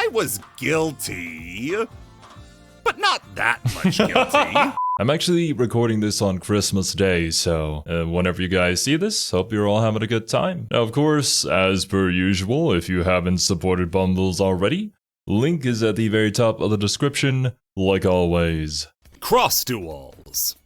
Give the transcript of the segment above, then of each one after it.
I was guilty, but not that much guilty. I'm actually recording this on Christmas Day, so whenever you guys see this, hope you're all having a good time. Now, of course, as per usual, if you haven't supported Bumbles already, link is at the very top of the description, like always. Cross duels.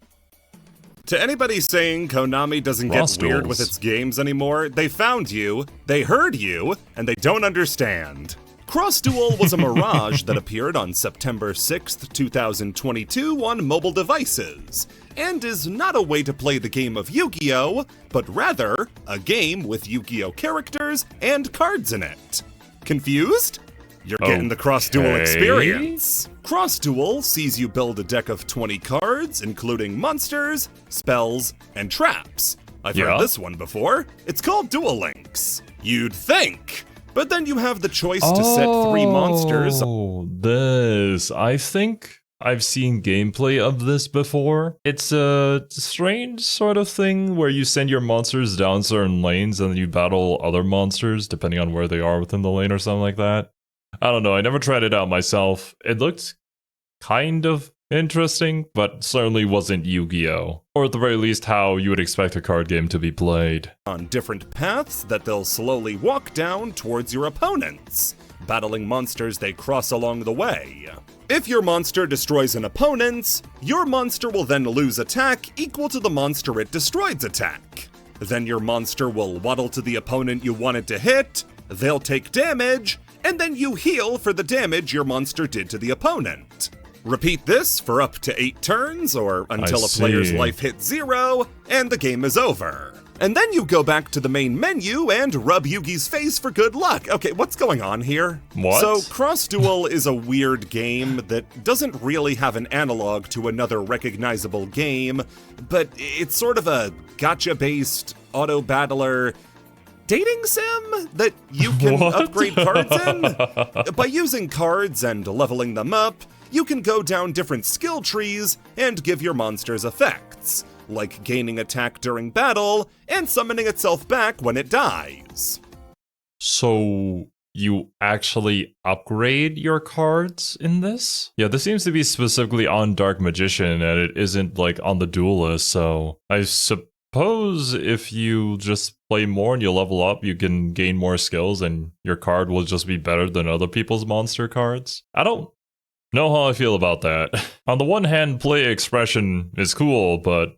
To anybody saying Konami doesn't get weird with its games anymore, they found you, they heard you, and they don't understand. Cross Duel was a mirage that appeared on September 6th, 2022 on mobile devices, and is not a way to play the game of Yu-Gi-Oh!, but rather a game with Yu-Gi-Oh! Characters and cards in it. Confused? You're getting the Cross Duel experience. Cross Duel sees you build a deck of 20 cards, including monsters, spells, and traps. I've heard this one before. It's called Duel Links. You'd think. But then you have the choice to set 3 monsters. I think I've seen gameplay of this before. It's a strange sort of thing where you send your monsters down certain lanes and then you battle other monsters depending on where they are within the lane or something like that. I don't know, I never tried it out myself. It looked kind of interesting, but certainly wasn't Yu-Gi-Oh! Or at the very least how you would expect a card game to be played. On different paths that they'll slowly walk down towards your opponents, battling monsters they cross along the way. If your monster destroys an opponent's, your monster will then lose attack equal to the monster it destroyed's attack. Then your monster will waddle to the opponent you wanted to hit, they'll take damage, and then you heal for the damage your monster did to the opponent. Repeat this for up to 8 turns, or until a player's life hits 0, and the game is over. And then you go back to the main menu and rub Yugi's face for good luck. Okay, what's going on here? What? So, Cross Duel is a weird game that doesn't really have an analog to another recognizable game, but it's sort of a gacha-based auto-battler dating sim that you can upgrade cards in. By using cards and leveling them up, you can go down different skill trees and give your monsters effects, like gaining attack during battle and summoning itself back when it dies. So you actually upgrade your cards in this? Yeah, this seems to be specifically on Dark Magician and it isn't like on the Duelist, so I suppose if you just play more and you level up, you can gain more skills and your card will just be better than other people's monster cards. I don't know how I feel about that. On the one hand, play expression is cool, but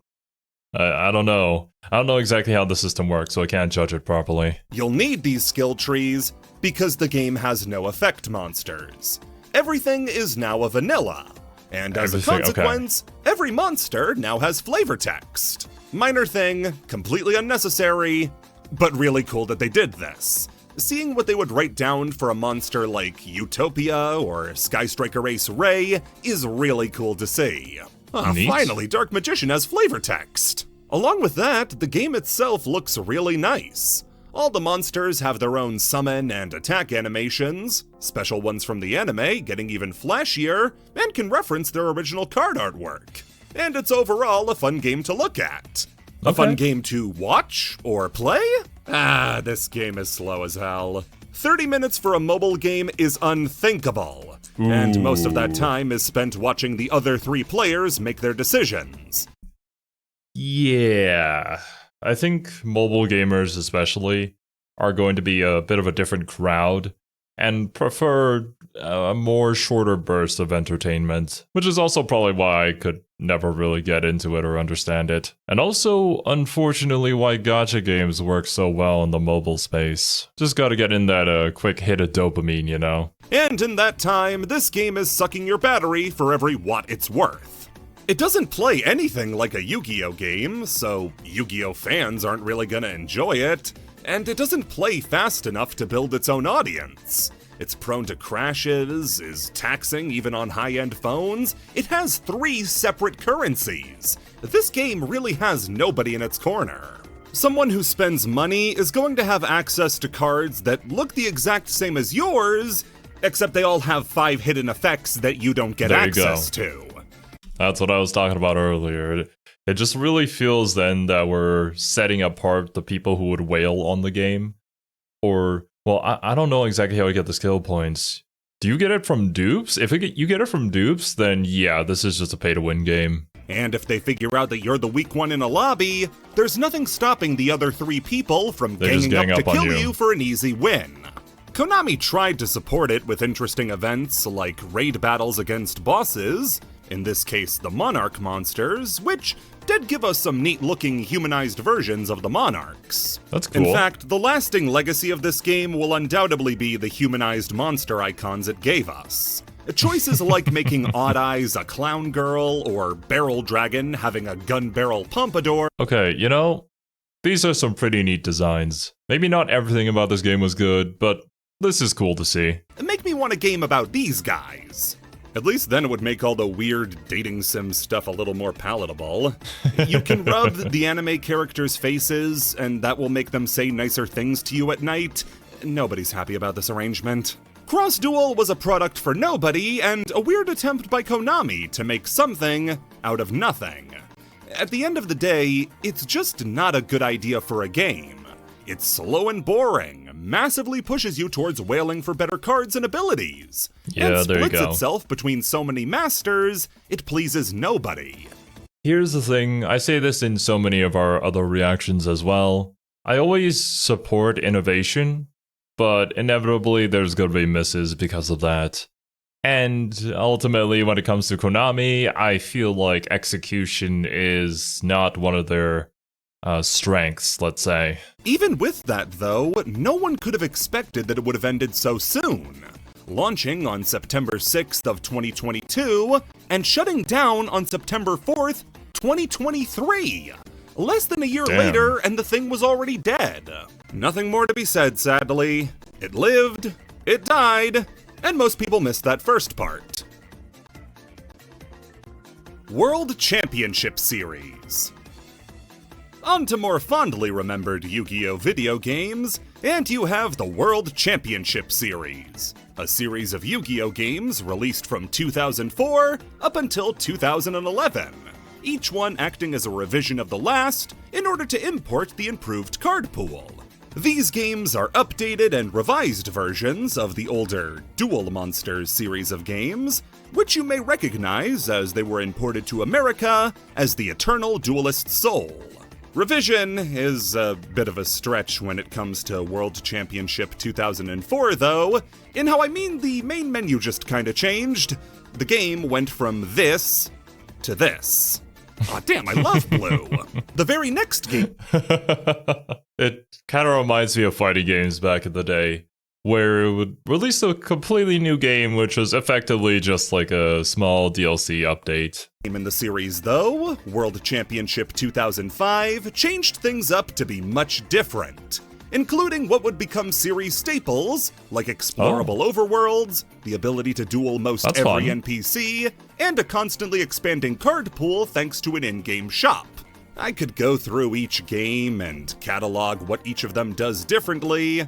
I don't know. I don't know exactly how the system works, so I can't judge it properly. You'll need these skill trees because the game has no effect monsters. Everything is now a vanilla, and as a consequence, every monster now has flavor text. Minor thing, completely unnecessary, but really cool that they did this. Seeing what they would write down for a monster like Utopia or Skystriker Ace Ray is really cool to see. Finally, Dark Magician has flavor text. Along with that, the game itself looks really nice. All the monsters have their own summon and attack animations, special ones from the anime getting even flashier, and can reference their original card artwork. And it's overall a fun game to look at. A fun game to watch or play? This game is slow as hell. 30 minutes for a mobile game is unthinkable, and most of that time is spent watching the other 3 players make their decisions. Yeah, I think mobile gamers especially are going to be a bit of a different crowd and prefer a more shorter burst of entertainment, which is also probably why I could never really get into it or understand it. And also, unfortunately, why gacha games work so well in the mobile space. Just gotta get in that quick hit of dopamine, you know? And in that time, this game is sucking your battery for every watt it's worth. It doesn't play anything like a Yu-Gi-Oh! Game, so Yu-Gi-Oh! Fans aren't really gonna enjoy it. And it doesn't play fast enough to build its own audience. It's prone to crashes, is taxing even on high-end phones. It has 3 separate currencies. This game really has nobody in its corner. Someone who spends money is going to have access to cards that look the exact same as yours, except they all have 5 hidden effects that you don't get access to. That's what I was talking about earlier. It just really feels then that we're setting apart the people who would wail on the game. Or, well, I don't know exactly how we get the skill points. Do you get it from dupes? If you get it from dupes, then yeah, this is just a pay-to-win game. And if they figure out that you're the weak one in a lobby, there's nothing stopping the other 3 people from ganging up to kill you for an easy win. Konami tried to support it with interesting events like raid battles against bosses, in this case the Monarch monsters, which did give us some neat-looking humanized versions of the Monarchs. That's cool. In fact, the lasting legacy of this game will undoubtedly be the humanized monster icons it gave us. Choices like making Odd Eyes a clown girl, or Barrel Dragon having a gun barrel pompadour. Okay, you know, these are some pretty neat designs. Maybe not everything about this game was good, but this is cool to see. Make me want a game about these guys. At least then it would make all the weird dating sim stuff a little more palatable. You can rub the anime characters' faces, and that will make them say nicer things to you at night. Nobody's happy about this arrangement. Cross Duel was a product for nobody, and a weird attempt by Konami to make something out of nothing. At the end of the day, it's just not a good idea for a game. It's slow and boring, massively pushes you towards wailing for better cards and abilities, and there you splits go. itself between so many masters, it pleases nobody. Here's the thing, I say this in so many of our other reactions as well. I always support innovation, but inevitably there's gonna be misses because of that. And ultimately, when it comes to Konami, I feel like execution is not one of their strengths, let's say. Even with that, though, no one could have expected that it would have ended so soon. Launching on September 6th of 2022, and shutting down on September 4th, 2023. Less than a year later, and the thing was already dead. Nothing more to be said, sadly. It lived, it died, and most people missed that first part. World Championship Series. On to more fondly remembered Yu-Gi-Oh! Video games, and you have the World Championship Series, a series of Yu-Gi-Oh! Games released from 2004 up until 2011, each one acting as a revision of the last in order to import the improved card pool. These games are updated and revised versions of the older Duel Monsters series of games, which you may recognize as they were imported to America as the Eternal Duelist Soul. Revision is a bit of a stretch when it comes to World Championship 2004, though, in how I mean the main menu just kinda changed. The game went from this to this. Aw, damn, I love blue. The very next game. It kind of reminds me of fighting games back in the day, where it would release a completely new game, which was effectively just like a small DLC update. In the series, though, World Championship 2005 changed things up to be much different, including what would become series staples, like explorable overworlds, the ability to duel most every NPC, and a constantly expanding card pool thanks to an in-game shop. I could go through each game and catalog what each of them does differently,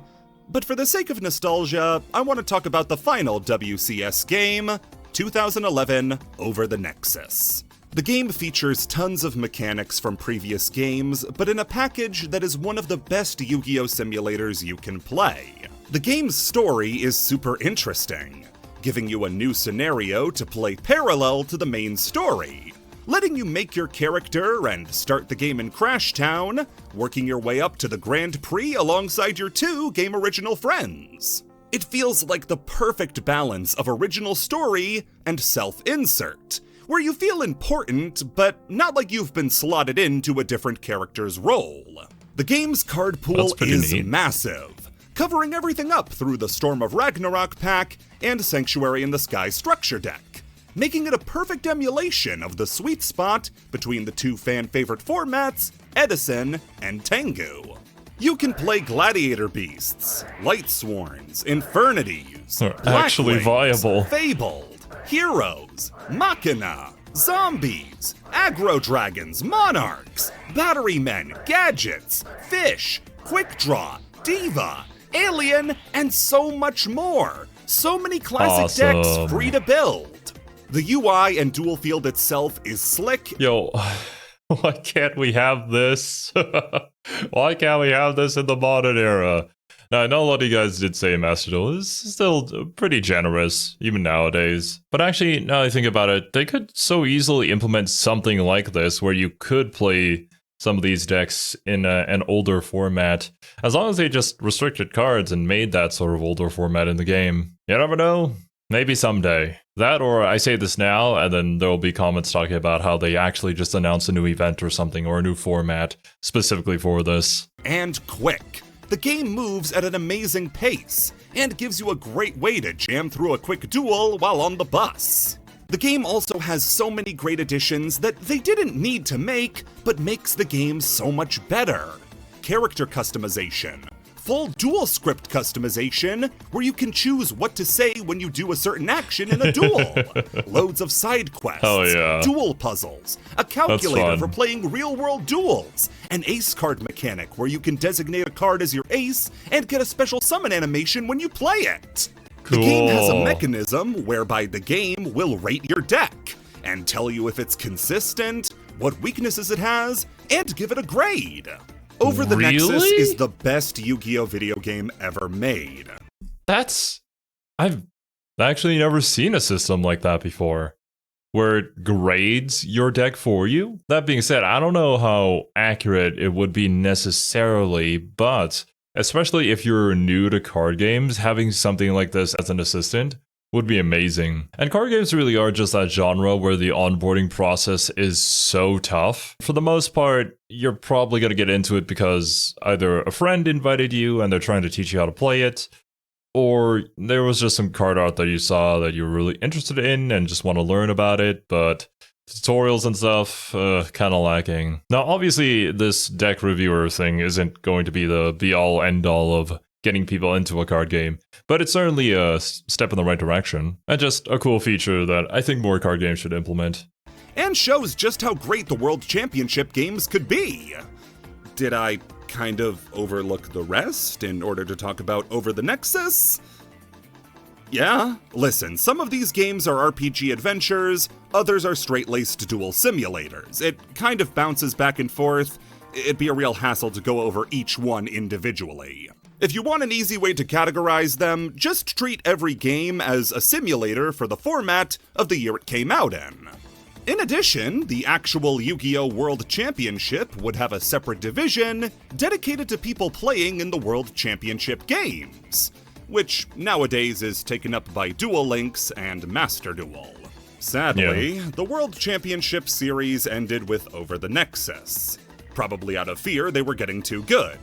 but for the sake of nostalgia, I want to talk about the final WCS game, 2011 Over the Nexus. The game features tons of mechanics from previous games, but in a package that is one of the best Yu-Gi-Oh! Simulators you can play. The game's story is super interesting, giving you a new scenario to play parallel to the main story, letting you make your character and start the game in Crash Town, working your way up to the Grand Prix alongside your 2 game original friends. It feels like the perfect balance of original story and self-insert, where you feel important, but not like you've been slotted into a different character's role. The game's card pool is massive, covering everything up through the Storm of Ragnarok pack and Sanctuary in the Sky structure deck, making it a perfect emulation of the sweet spot between the 2 fan-favorite formats, Edison and Tengu. You can play Gladiator Beasts, Lightsworns, Infernities, actually viable, Fabled, Heroes, Machina, Zombies, Aggro Dragons, Monarchs, Battery Men, Gadgets, Fish, Quick Draw, Diva, Alien, and so much more. So many classic decks free to build. The UI and dual field itself is slick. Yo, why can't we have this? Why can't we have this in the modern era? Now, I know a lot of you guys did say Master Duel is still pretty generous, even nowadays. But actually, now that I think about it, they could so easily implement something like this where you could play some of these decks in an older format, as long as they just restricted cards and made that sort of older format in the game. You never know. Maybe someday. That, or I say this now, and then there will be comments talking about how they actually just announced a new event or something, or a new format specifically for this. And quick. The game moves at an amazing pace, and gives you a great way to jam through a quick duel while on the bus. The game also has so many great additions that they didn't need to make, but makes the game so much better. Character customization. Full duel script customization, where you can choose what to say when you do a certain action in a duel. Loads of side quests, duel puzzles, a calculator for playing real-world duels, an ace card mechanic where you can designate a card as your ace and get a special summon animation when you play it. Cool. The game has a mechanism whereby the game will rate your deck and tell you if it's consistent, what weaknesses it has, and give it a grade. Over the Nexus is the best Yu-Gi-Oh! Video game ever made. I've actually never seen a system like that before, where it grades your deck for you. That being said, I don't know how accurate it would be necessarily, but especially if you're new to card games, having something like this as an assistant would be amazing. And card games really are just that genre where the onboarding process is so tough. For the most part, you're probably going to get into it because either a friend invited you and they're trying to teach you how to play it, or there was just some card art that you saw that you were really interested in and just want to learn about it, but tutorials and stuff, kind of lacking. Now, obviously, this deck reviewer thing isn't going to be the be-all, end-all of getting people into a card game, but it's certainly a step in the right direction, and just a cool feature that I think more card games should implement. And shows just how great the World Championship games could be. Did I kind of overlook the rest in order to talk about Over the Nexus? Yeah, listen, some of these games are RPG adventures, others are straight-laced duel simulators. It kind of bounces back and forth. It'd be a real hassle to go over each one individually. If you want an easy way to categorize them, just treat every game as a simulator for the format of the year it came out in. In addition, the actual Yu-Gi-Oh! World Championship would have a separate division dedicated to people playing in the World Championship games, which nowadays is taken up by Duel Links and Master Duel. Sadly, the World Championship series ended with Over the Nexus, probably out of fear they were getting too good.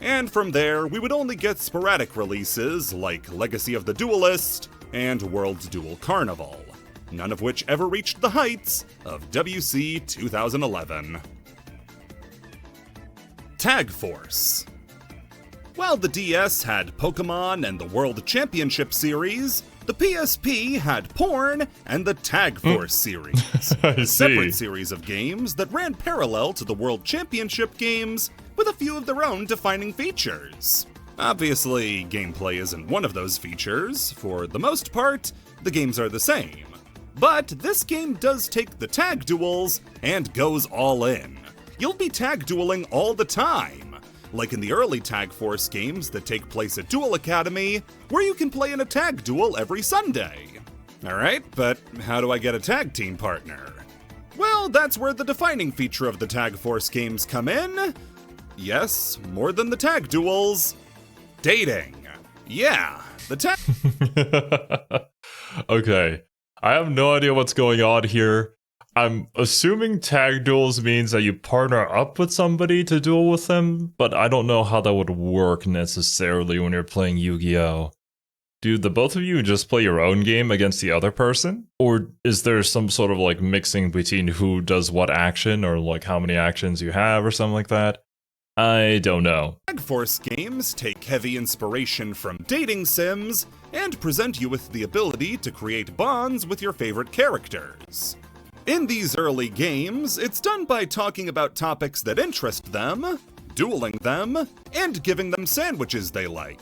And from there, we would only get sporadic releases like Legacy of the Duelist and World Duel Carnival, none of which ever reached the heights of WC 2011. Tag Force. While the DS had Pokemon and the World Championship series, the PSP had Porn and the Tag Force series, a separate series of games that ran parallel to the World Championship games with a few of their own defining features. Obviously, gameplay isn't one of those features. For the most part, the games are the same. But this game does take the tag duels and goes all in. You'll be tag dueling all the time, like in the early Tag Force games that take place at Duel Academy, where you can play in a tag duel every Sunday. Alright, but how do I get a tag team partner? Well, that's where the defining feature of the Tag Force games come in. Yes, more than the tag duels. Dating. Yeah, the tag... Okay, I have no idea what's going on here. I'm assuming tag duels means that you partner up with somebody to duel with them, but I don't know how that would work necessarily when you're playing Yu-Gi-Oh! Do the both of you just play your own game against the other person? Or is there some sort of like mixing between who does what action, or like how many actions you have or something like that? I don't know. Tag Force games take heavy inspiration from dating sims and present you with the ability to create bonds with your favorite characters. In these early games, it's done by talking about topics that interest them, dueling them, and giving them sandwiches they like.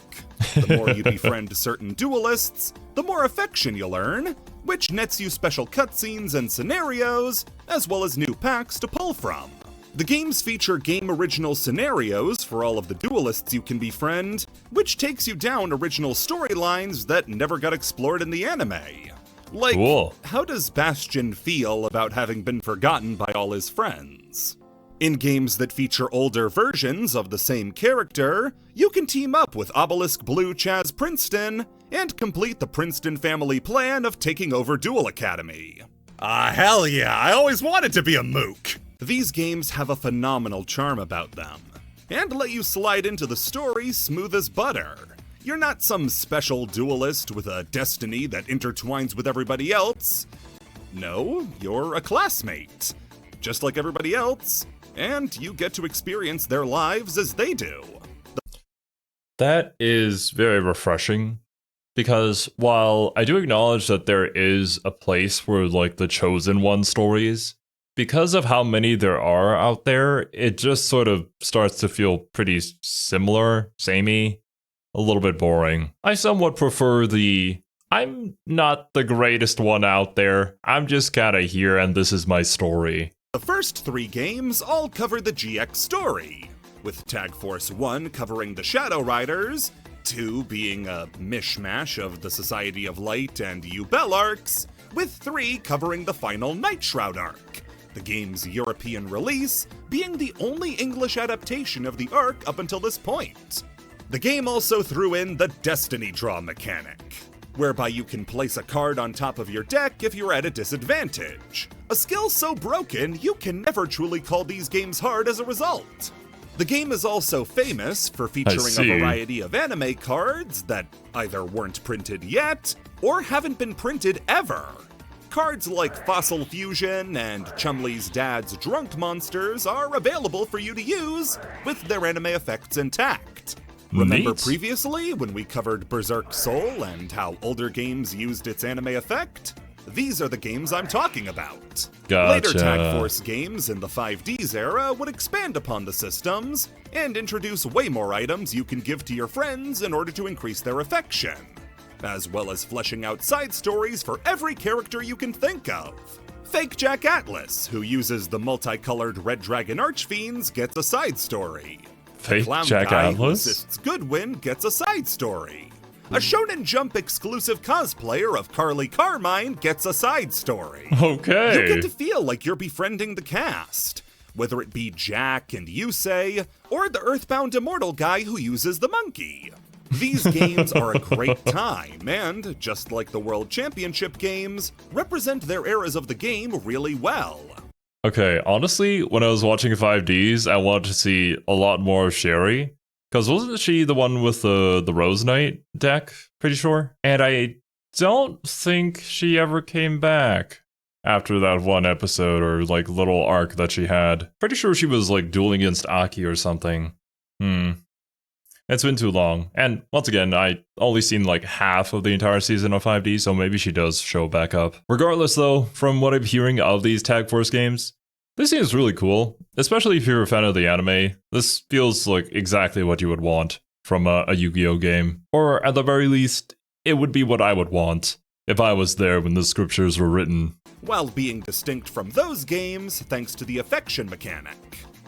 The more you befriend certain duelists, the more affection you'll earn, which nets you special cutscenes and scenarios, as well as new packs to pull from. The games feature game original scenarios for all of the duelists you can befriend, which takes you down original storylines that never got explored in the anime. Like, cool. How does Bastion feel about having been forgotten by all his friends? In games that feature older versions of the same character, you can team up with Obelisk Blue Chaz Princeton and complete the Princeton family plan of taking over Duel Academy. Hell yeah, I always wanted to be a mook! These games have a phenomenal charm about them, and let you slide into the story smooth as butter. You're not some special duelist with a destiny that intertwines with everybody else. No, you're a classmate, just like everybody else, and you get to experience their lives as they do. That is very refreshing, because while I do acknowledge that there is a place for like the Chosen One stories, because of how many there are out there, it just sort of starts to feel pretty similar, samey, a little bit boring. I somewhat prefer I'm not the greatest one out there, I'm just kinda here and this is my story. The first 3 games all cover the GX story, with Tag Force 1 covering the Shadow Riders, 2 being a mishmash of the Society of Light and Ubel arcs, with 3 covering the final Night Shroud arc, the game's European release being the only English adaptation of the arc up until this point. The game also threw in the Destiny Draw mechanic, whereby you can place a card on top of your deck if you're at a disadvantage, a skill so broken you can never truly call these games hard as a result. The game is also famous for featuring a variety of anime cards that either weren't printed yet or haven't been printed ever. Cards like Fossil Fusion and Chumley's Dad's Drunk Monsters are available for you to use with their anime effects intact. Remember previously when we covered Berserk Soul and how older games used its anime effect? These are the games I'm talking about. Gotcha. Later Tag Force games in the 5Ds era would expand upon the systems and introduce way more items you can give to your friends in order to increase their affection, as well as fleshing out side stories for every character you can think of. Fake Jack Atlas, who uses the multicolored Red Dragon Archfiends, gets a side story. Fake Clown Jack guy Atlas? who assists Goodwin gets a side story. A Shonen Jump exclusive cosplayer of Carly Carmine gets a side story. Okay. You get to feel like you're befriending the cast, whether it be Jack and Yusei, or the Earthbound Immortal guy who uses the monkey. These games are a great time, and, just like the World Championship games, represent their eras of the game really well. Okay, honestly, when I was watching 5Ds, I wanted to see a lot more of Sherry. Because wasn't she the one with the Rose Knight deck? Pretty sure. And I don't think she ever came back after that one episode or like little arc that she had. Pretty sure she was like dueling against Aki or something. It's been too long. And once again, I only seen like half of the entire season of 5D, so maybe she does show back up. Regardless though, from what I'm hearing of these Tag Force games, this seems really cool, especially if you're a fan of the anime. This feels like exactly what you would want from a Yu-Gi-Oh game. Or at the very least, it would be what I would want if I was there when the scriptures were written. While being distinct from those games thanks to the affection mechanic.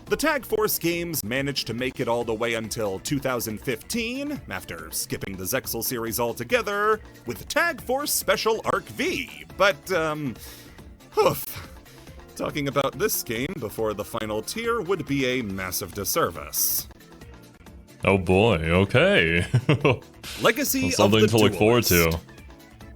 The Tag Force games managed to make it all the way until 2015, after skipping the Zexal series altogether, with Tag Force Special Arc V. But, talking about this game before the final tier would be a massive disservice. Oh boy, okay. Legacy of something the to look forward to.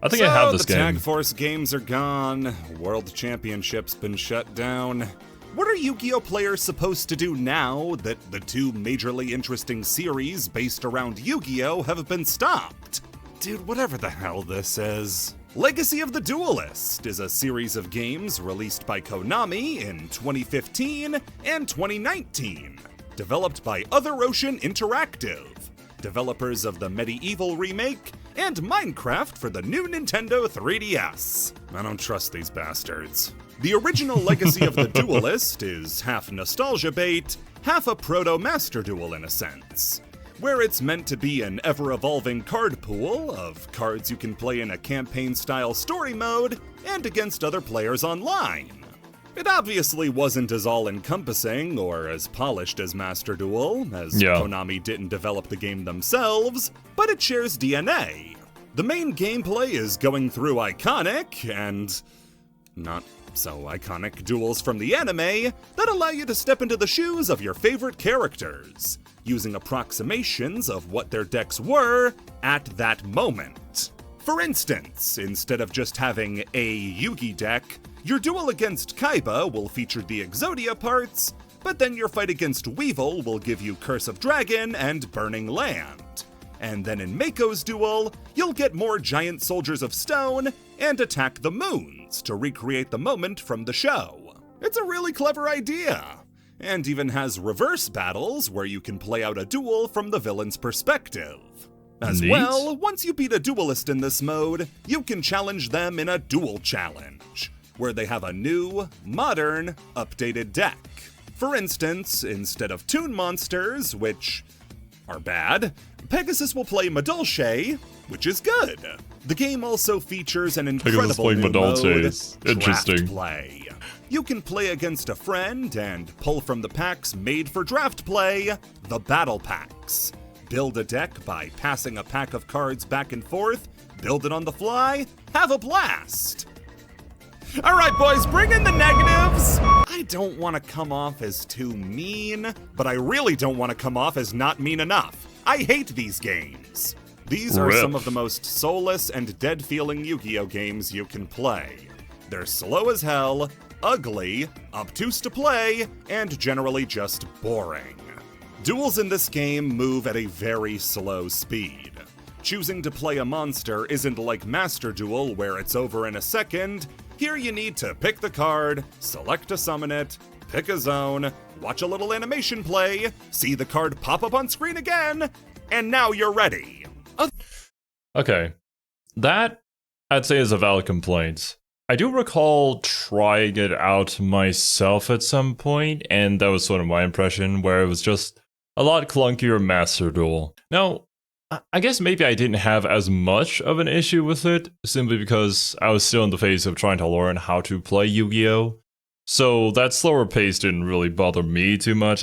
I think I have this game. The Tag Force games are gone, World Championship's been shut down. What are Yu-Gi-Oh players supposed to do now that the 2 majorly interesting series based around Yu-Gi-Oh have been stopped? Dude, whatever the hell this is. Legacy of the Duelist is a series of games released by Konami in 2015 and 2019, developed by Other Ocean Interactive, developers of the Medieval remake, and Minecraft for the new Nintendo 3DS. I don't trust these bastards. The original Legacy of the Duelist is half nostalgia bait, half a proto-master duel in a sense, where it's meant to be an ever-evolving card pool of cards you can play in a campaign-style story mode and against other players online. It obviously wasn't as all-encompassing or as polished as Master Duel, as Konami didn't develop the game themselves, but it shares DNA. The main gameplay is going through iconic, and not so iconic duels from the anime that allow you to step into the shoes of your favorite characters, using approximations of what their decks were at that moment. For instance, instead of just having a Yugi deck, your duel against Kaiba will feature the Exodia parts, but then your fight against Weevil will give you Curse of Dragon and Burning Land. And then in Mako's duel, you'll get more Giant Soldiers of Stone and attack the moons to recreate the moment from the show. It's a really clever idea, and even has reverse battles where you can play out a duel from the villain's perspective. As well, once you beat a duelist in this mode, you can challenge them in a duel challenge, where they have a new, modern, updated deck. For instance, instead of Toon Monsters, which are bad, Pegasus will play Madolche, which is good. The game also features an incredible new mode, Draft Play. You can play against a friend and pull from the packs made for draft play, the Battle Packs. Build a deck by passing a pack of cards back and forth, build it on the fly, have a blast! Alright boys, bring in the negatives! I don't want to come off as too mean, but I really don't want to come off as not mean enough. I hate these games. These are some of the most soulless and dead-feeling Yu-Gi-Oh games you can play. They're slow as hell, ugly, obtuse to play, and generally just boring. Duels in this game move at a very slow speed. Choosing to play a monster isn't like Master Duel where it's over in a second. Here you need to pick the card, select to summon it, pick a zone, watch a little animation play, see the card pop up on screen again, and now you're ready. Okay, that I'd say is a valid complaint. I do recall trying it out myself at some point, and that was sort of my impression, where it was just a lot clunkier Master Duel. Now, I guess maybe I didn't have as much of an issue with it, simply because I was still in the phase of trying to learn how to play Yu-Gi-Oh! So that slower pace didn't really bother me too much,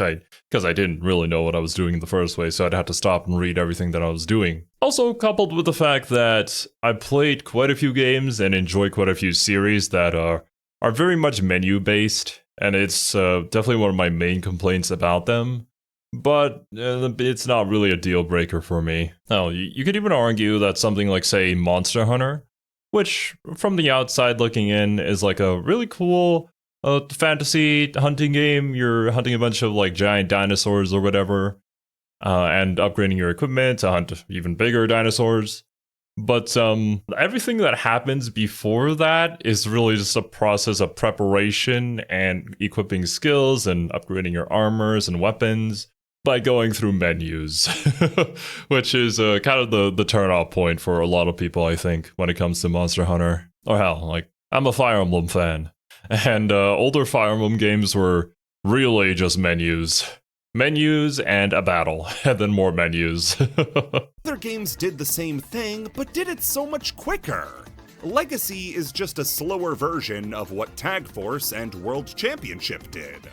because I didn't really know what I was doing in the first place, so I'd have to stop and read everything that I was doing. Also, coupled with the fact that I played quite a few games and enjoy quite a few series that are very much menu-based, and it's definitely one of my main complaints about them. But it's not really a deal breaker for me. Now, you could even argue that something like, say, Monster Hunter, which from the outside looking in is like a really cool fantasy hunting game. You're hunting a bunch of like giant dinosaurs or whatever, and upgrading your equipment to hunt even bigger dinosaurs. But everything that happens before that is really just a process of preparation and equipping skills and upgrading your armors and weapons by going through menus, which is kind of the turn-off point for a lot of people, I think, when it comes to Monster Hunter. Or hell, like, I'm a Fire Emblem fan, and older Fire Emblem games were really just menus. Menus and a battle, and then more menus. Other games did the same thing, but did it so much quicker. Legacy is just a slower version of what Tag Force and World Championship did.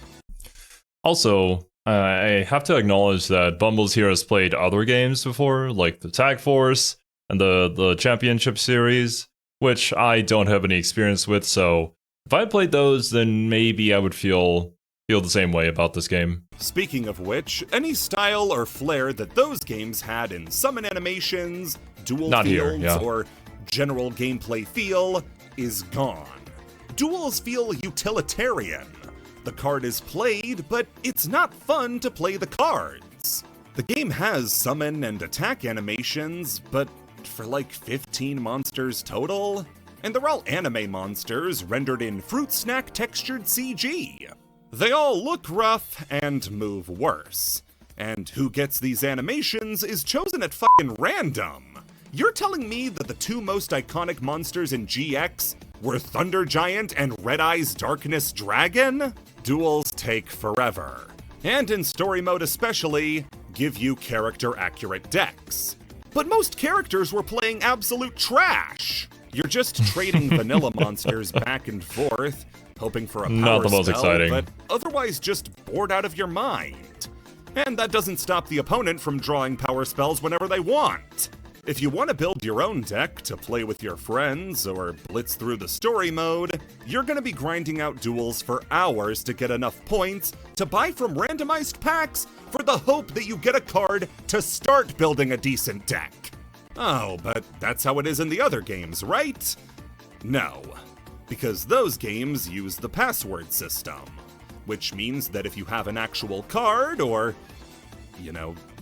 Also, I have to acknowledge that Bumbles here has played other games before, like the Tag Force and the Championship series, which I don't have any experience with, so if I played those, then maybe I would feel the same way about this game. Speaking of which, any style or flair that those games had in summon animations, duel fields, or general gameplay feel is gone. Duels feel utilitarian. The card is played, but it's not fun to play the cards. The game has summon and attack animations, but for like 15 monsters total? And they're all anime monsters rendered in fruit snack textured CG. They all look rough and move worse. And who gets these animations is chosen at fucking random. You're telling me that the two most iconic monsters in GX were Thunder Giant and Red Eye's Darkness Dragon? Duels take forever. And in story mode especially, give you character-accurate decks. But most characters were playing absolute trash. You're just trading vanilla monsters back and forth, hoping for a power Not the most spell, exciting. but otherwise just bored out of your mind. And that doesn't stop the opponent from drawing power spells whenever they want. If you want to build your own deck to play with your friends or blitz through the story mode, you're going to be grinding out duels for hours to get enough points to buy from randomized packs for the hope that you get a card to start building a decent deck. Oh, but that's how it is in the other games, right? No, because those games use the password system, which means that if you have an actual card or,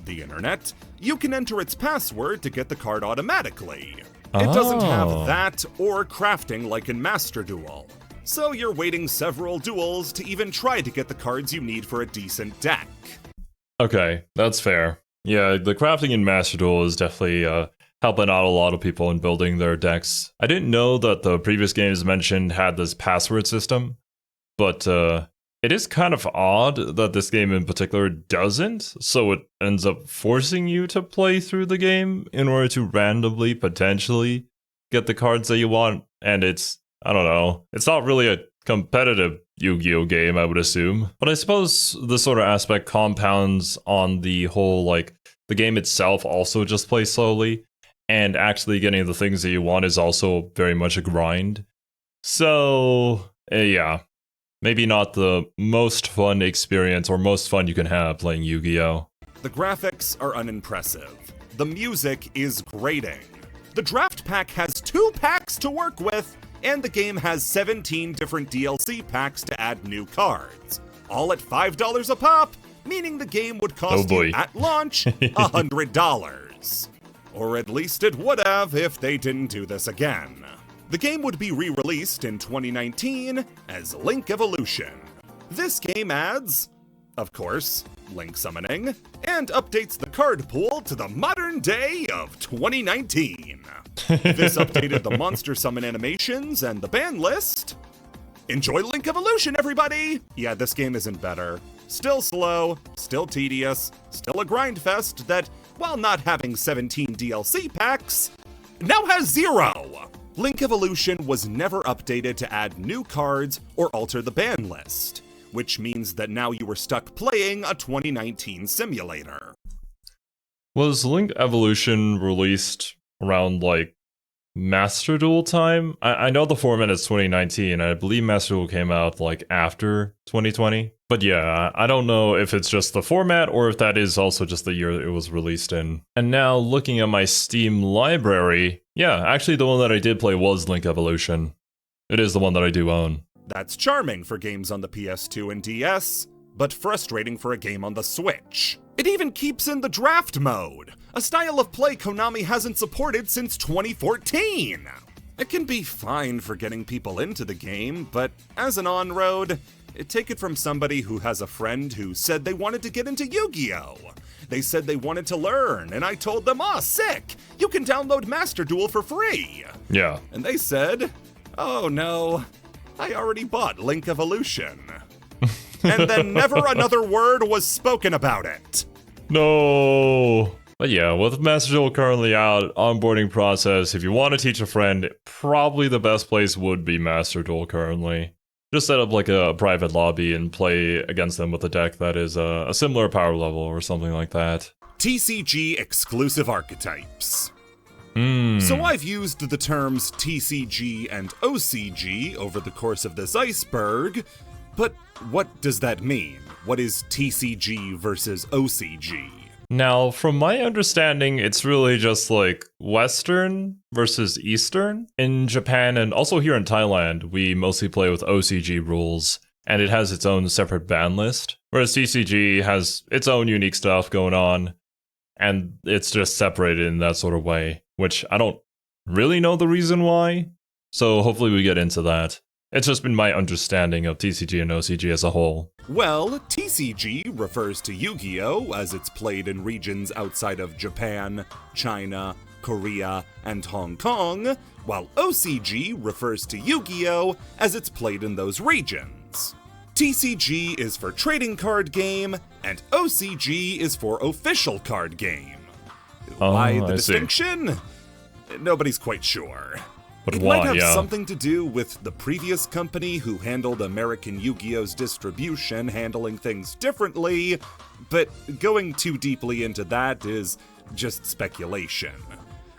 the internet, you can enter its password to get the card automatically. It doesn't have that or crafting like in Master Duel, so you're waiting several duels to even try to get the cards you need for a decent deck. Okay, that's fair. Yeah, the crafting in Master Duel is definitely helping out a lot of people in building their decks. I didn't know that the previous games mentioned had this password system, but it is kind of odd that this game in particular doesn't, so it ends up forcing you to play through the game in order to randomly, potentially, get the cards that you want, and it's not really a competitive Yu-Gi-Oh game, I would assume. But I suppose this sort of aspect compounds on the whole, the game itself also just plays slowly, and actually getting the things that you want is also very much a grind. So, yeah. Maybe not the most fun experience or most fun you can have playing Yu-Gi-Oh! The graphics are unimpressive. The music is grating. The draft pack has 2 packs to work with, and the game has 17 different DLC packs to add new cards. All at $5 a pop, meaning the game would cost you at launch $100. Or at least it would have if they didn't do this again. The game would be re-released in 2019 as Link Evolution. This game adds, of course, Link summoning, and updates the card pool to the modern day of 2019. This updated the monster summon animations and the ban list. Enjoy Link Evolution, everybody! Yeah, this game isn't better. Still slow, still tedious, still a grind fest that, while not having 17 DLC packs, now has 0! Link Evolution was never updated to add new cards or alter the ban list, which means that now you were stuck playing a 2019 simulator. Was Link Evolution released around, Master Duel time? I know the format is 2019, I believe Master Duel came out, after 2020. But yeah, I don't know if it's just the format or if that is also just the year it was released in. And now, looking at my Steam library, yeah, actually the one that I did play was Link Evolution. It is the one that I do own. That's charming for games on the PS2 and DS, but frustrating for a game on the Switch. It even keeps in the draft mode, a style of play Konami hasn't supported since 2014. It can be fine for getting people into the game, but as an on-road, take it from somebody who has a friend who said they wanted to get into Yu-Gi-Oh! They said they wanted to learn, and I told them, sick! You can download Master Duel for free! Yeah. And they said, oh no, I already bought Link Evolution. And then never another word was spoken about it. No. But yeah, with Master Duel currently out, onboarding process, if you want to teach a friend, probably the best place would be Master Duel currently. Just set up a private lobby and play against them with a deck that is a similar power level or something like that. TCG exclusive archetypes. So I've used the terms TCG and OCG over the course of this Iceberg, but what does that mean? What is TCG versus OCG? Now, from my understanding, it's really just Western versus Eastern. In Japan and also here in Thailand, we mostly play with OCG rules, and it has its own separate ban list, whereas TCG has its own unique stuff going on, and it's just separated in that sort of way, which I don't really know the reason why, so hopefully we get into that. It's just been my understanding of TCG and OCG as a whole. Well, TCG refers to Yu-Gi-Oh! As it's played in regions outside of Japan, China, Korea, and Hong Kong, while OCG refers to Yu-Gi-Oh! As it's played in those regions. TCG is for trading card game, and OCG is for official card game. Why the distinction? Nobody's quite sure. But it why? might have something to do with the previous company who handled American Yu-Gi-Oh's distribution handling things differently, but going too deeply into that is just speculation.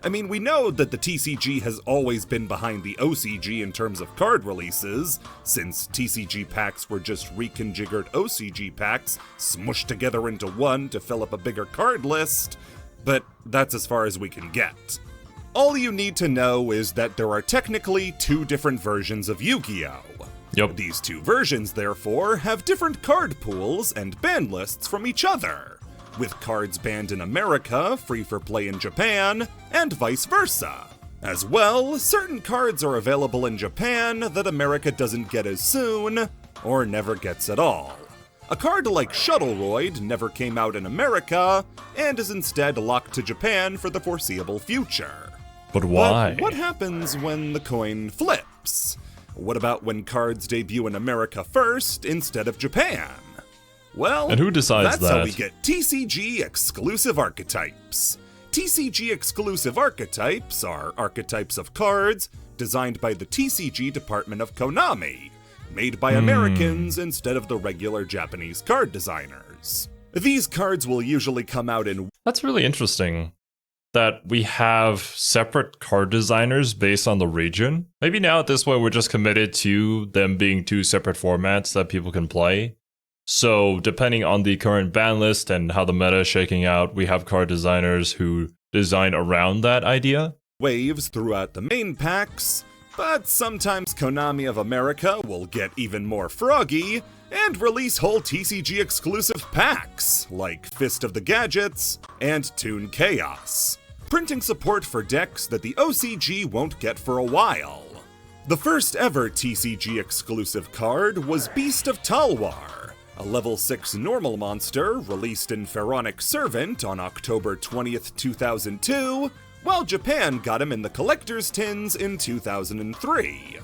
I mean, we know that the TCG has always been behind the OCG in terms of card releases, since TCG packs were just reconfigured OCG packs smushed together into one to fill up a bigger card list, but that's as far as we can get. All you need to know is that there are technically two different versions of Yu-Gi-Oh! Yep. These two versions, therefore, have different card pools and ban lists from each other, with cards banned in America free for play in Japan, and vice versa. As well, certain cards are available in Japan that America doesn't get as soon, or never gets at all. A card like Shuttleroid never came out in America, and is instead locked to Japan for the foreseeable future. But why? But what happens when the coin flips? What about when cards debut in America first instead of Japan? Well, and who decides that's how we get TCG exclusive archetypes. TCG exclusive archetypes are archetypes of cards designed by the TCG department of Konami, made by Americans instead of the regular Japanese card designers. These cards will usually come out in... That's really interesting. That we have separate card designers based on the region. Maybe now at this point we're just committed to them being two separate formats that people can play. So depending on the current ban list and how the meta is shaking out, we have card designers who design around that idea. Waves throughout the main packs, but sometimes Konami of America will get even more froggy and release whole TCG exclusive packs, like Fist of the Gadgets and Toon Chaos, printing support for decks that the OCG won't get for a while. The first ever TCG exclusive card was Beast of Talwar, a level 6 normal monster released in Pharaonic Servant on October 20th, 2002, while Japan got him in the collector's tins in 2003.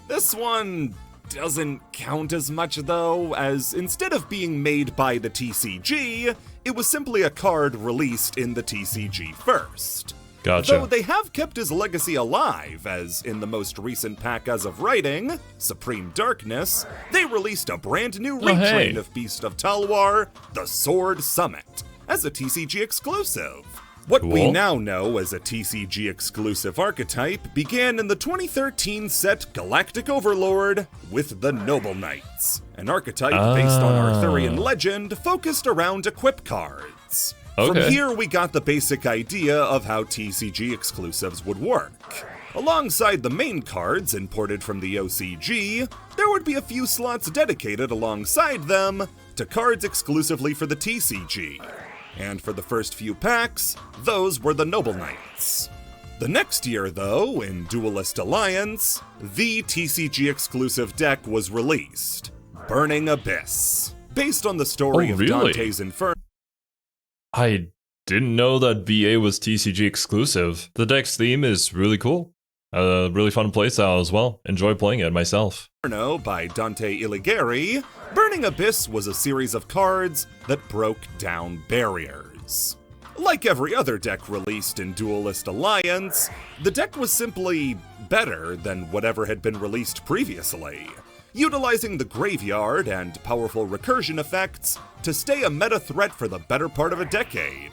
This one doesn't count as much though, as instead of being made by the TCG, it was simply a card released in the TCG first. Gotcha. Though they have kept his legacy alive, as in the most recent pack as of writing, Supreme Darkness, they released a brand new retrain of Beast of Talwar, the Sword Summit, as a TCG exclusive. What we now know as a TCG exclusive archetype began in the 2013 set Galactic Overlord with the Noble Knights, an archetype based on Arthurian legend focused around equip cards. From here we got the basic idea of how TCG exclusives would work. Alongside the main cards imported from the OCG, there would be a few slots dedicated alongside them to cards exclusively for the TCG. And for the first few packs, those were the Noble Knights. The next year, though, in Duelist Alliance, the TCG exclusive deck was released, Burning Abyss, based on the story of Dante's Inferno. I didn't know that BA was TCG exclusive. The deck's theme is really cool. Really fun playstyle as well. Enjoy playing it myself. By Dante Alighieri, Burning Abyss was a series of cards that broke down barriers. Like every other deck released in Duelist Alliance, the deck was simply better than whatever had been released previously, utilizing the graveyard and powerful recursion effects to stay a meta threat for the better part of a decade.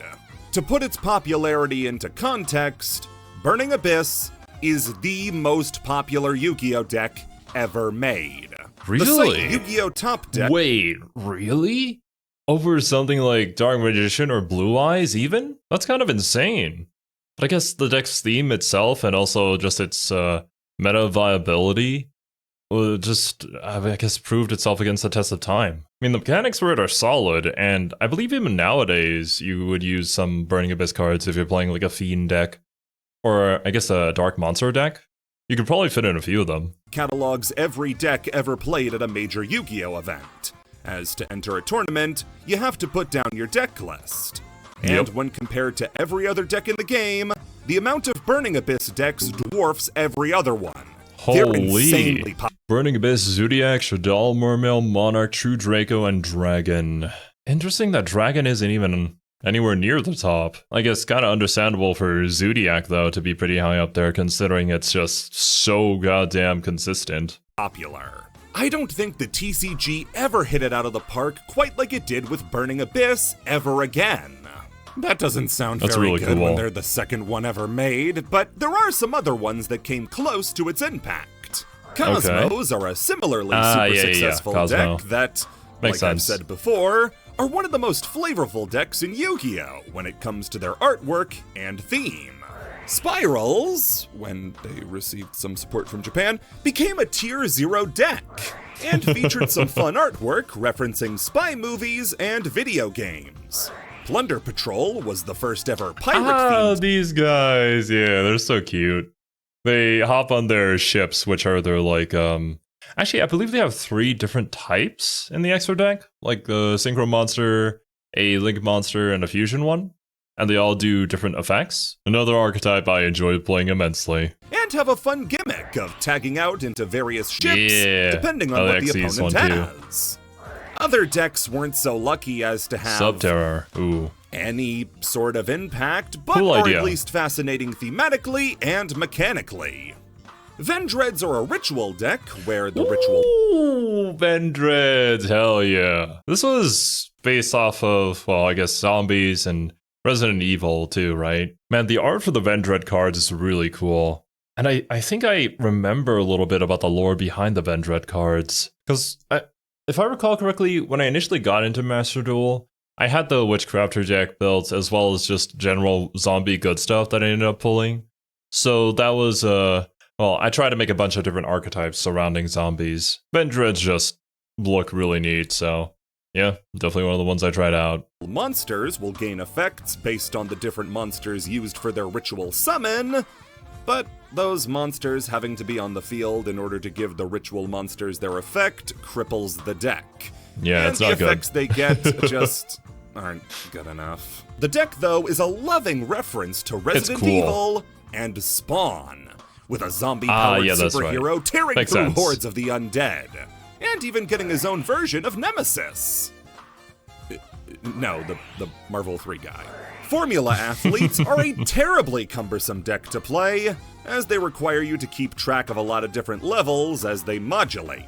To put its popularity into context, Burning Abyss is the most popular Yu-Gi-Oh deck ever made. Really? The site Yu-Gi-Oh Top Deck... Wait, really? Over something like Dark Magician or Blue Eyes even? That's kind of insane. But I guess the deck's theme itself and also just its meta viability just, I guess, proved itself against the test of time. I mean, the mechanics for it are solid, and I believe even nowadays you would use some Burning Abyss cards if you're playing like a Fiend deck. Or, I guess, a Dark Monster deck? You could probably fit in a few of them. Catalogs every deck ever played at a major Yu-Gi-Oh event. As to enter a tournament, you have to put down your deck list. And when compared to every other deck in the game, the amount of Burning Abyss decks dwarfs every other one. Holy! Burning Abyss, Zodiac, Shadal, Mermail, Monarch, True Draco, and Dragon. Interesting that Dragon isn't even anywhere near the top. I guess kind of understandable for Zodiac, though, to be pretty high up there, considering it's just so goddamn consistent. Popular. I don't think the TCG ever hit it out of the park quite like it did with Burning Abyss ever again. That doesn't sound very really good cool. when they're the second one ever made, but there are some other ones that came close to its impact. Cosmos are a similarly successful deck that, Makes like sense. I've said before, are one of the most flavorful decks in Yu-Gi-Oh! When it comes to their artwork and theme. Spirals, when they received some support from Japan, became a Tier 0 deck, and featured some fun artwork referencing spy movies and video games. Plunder Patrol was the first ever pirate-themed. These guys, yeah, they're so cute. They hop on their ships, which are their, like, actually, I believe they have 3 different types in the extra deck, like the Synchro Monster, a Link Monster, and a Fusion one. And they all do different effects. Another archetype I enjoyed playing immensely. And have a fun gimmick of tagging out into various ships, depending on what the opponent has. Other decks weren't so lucky as to have Subterror, ooh. any sort of impact, but Cool are idea. at least fascinating thematically and mechanically. Vendreads are a ritual deck where the ritual... Ooh, Vendreads, hell yeah. This was based off of, well, I guess zombies and Resident Evil too, right? Man, the art for the Vendread cards is really cool. And I think I remember a little bit about the lore behind the Vendread cards. Because if I recall correctly, when I initially got into Master Duel, I had the Witchcrafter deck built as well as just general zombie good stuff that I ended up pulling. So that was, well, I tried to make a bunch of different archetypes surrounding zombies. Vendreads just look really neat, so yeah, definitely one of the ones I tried out. Monsters will gain effects based on the different monsters used for their ritual summon, but those monsters having to be on the field in order to give the ritual monsters their effect cripples the deck. Yeah, and it's not the effects good. they get just aren't good enough. The deck, though, is a loving reference to Resident cool. Evil and Spawn, with a zombie-powered superhero tearing Makes through sense. hordes of the undead, and even getting his own version of Nemesis. No, the Marvel 3 guy. Formula athletes are a terribly cumbersome deck to play, as they require you to keep track of a lot of different levels as they modulate.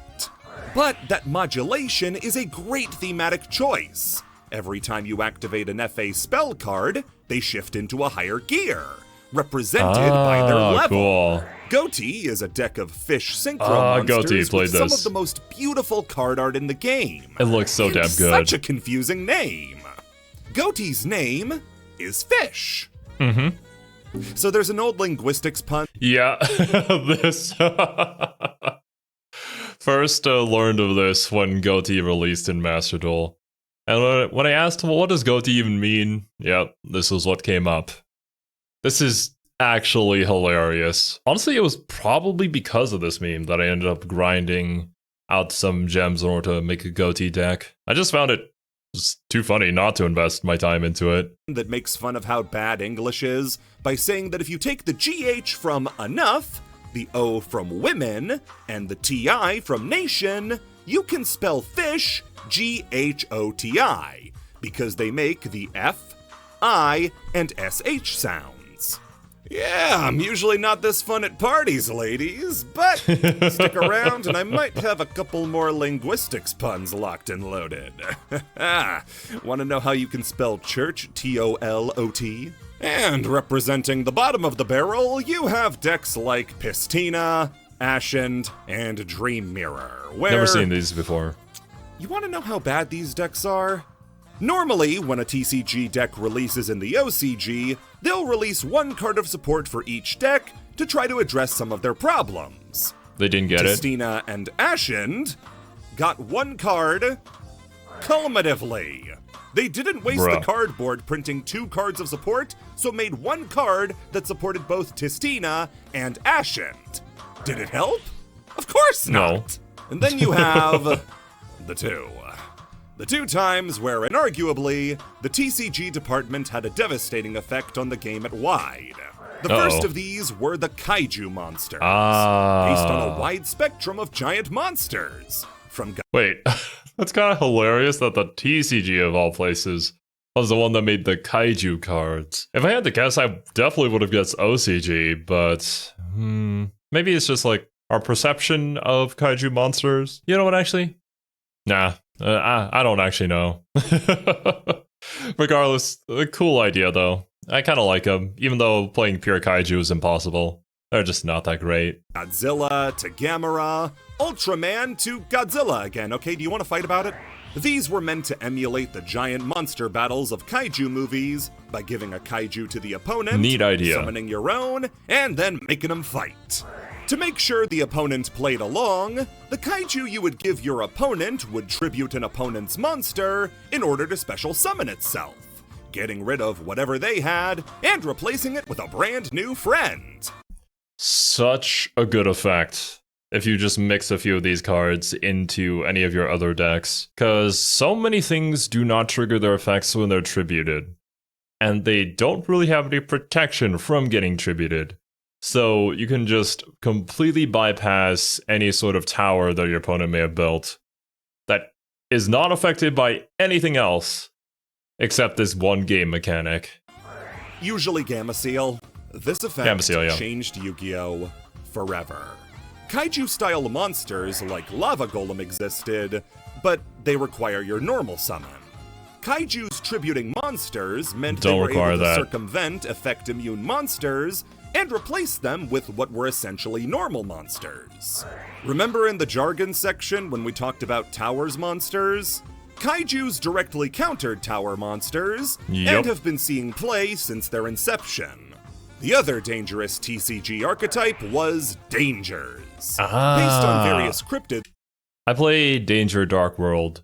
But that modulation is a great thematic choice. Every time you activate an FA spell card, they shift into a higher gear, represented by their level. Cool. Goatee is a deck of fish synchro monsters Goatee played with some this. of the most beautiful card art in the game. It looks so And damn good. Such a confusing name. Goatee's name is Fish. Mm-hmm. So there's an old linguistics pun. Yeah, this. First learned of this when Goatee released in Master Duel. And when I asked, well, what does Goatee even mean? Yep, this is what came up. This is actually hilarious. Honestly, it was probably because of this meme that I ended up grinding out some gems in order to make a Goatee deck. I just found it just too funny not to invest my time into it. That makes fun of how bad English is by saying that if you take the GH from enough, the O from women, and the TI from nation, you can spell fish GHOTI, because they make the F, I, and SH sounds. Yeah, I'm usually not this fun at parties, ladies, but stick around and I might have a couple more linguistics puns locked and loaded. Want to know how you can spell church, TOLOT? And representing the bottom of the barrel, you have decks like Pistina, Ascend, and Dream Mirror, where... Never seen these before. You want to know how bad these decks are? Normally, when a TCG deck releases in the OCG, they'll release one card of support for each deck to try to address some of their problems. They didn't get it. Pistina and Ascend got one card cumulatively. They didn't waste the cardboard printing 2 cards of support, so made one card that supported both Tistina and Ascend. Did it help? Of course not. No. And then you have the 2. The 2 times where, inarguably, the TCG department had a devastating effect on the game at wide. The first of these were the Kaiju monsters, based on a wide spectrum of giant monsters. From Wait, that's kind of hilarious that the TCG of all places was the one that made the kaiju cards. If I had to guess, I definitely would have guessed OCG, but maybe it's just like our perception of kaiju monsters. You know what, actually? Nah, I don't actually know. Regardless, a cool idea though. I kind of like them, even though playing pure kaiju is impossible. They're just not that great. Godzilla to Gamera, Ultraman to Godzilla again. Okay, do you want to fight about it? These were meant to emulate the giant monster battles of kaiju movies by giving a kaiju to the opponent, neat idea, summoning your own, and then making them fight. To make sure the opponent played along, the kaiju you would give your opponent would tribute an opponent's monster in order to special summon itself, getting rid of whatever they had and replacing it with a brand new friend. Such a good effect if you just mix a few of these cards into any of your other decks, because so many things do not trigger their effects when they're tributed, and they don't really have any protection from getting tributed. So you can just completely bypass any sort of tower that your opponent may have built that is not affected by anything else except this one game mechanic. Usually Gamma Seal. This effect changed Yu-Gi-Oh! Forever. Kaiju-style monsters like Lava Golem existed, but they require your normal summon. Kaiju's tributing monsters meant they were able to circumvent effect-immune monsters and replace them with what were essentially normal monsters. Remember in the jargon section when we talked about Towers monsters? Kaijus directly countered Tower monsters and have been seeing play since their inception. The other dangerous TCG archetype was Dangers. Based on various cryptids. I play Danger Dark World.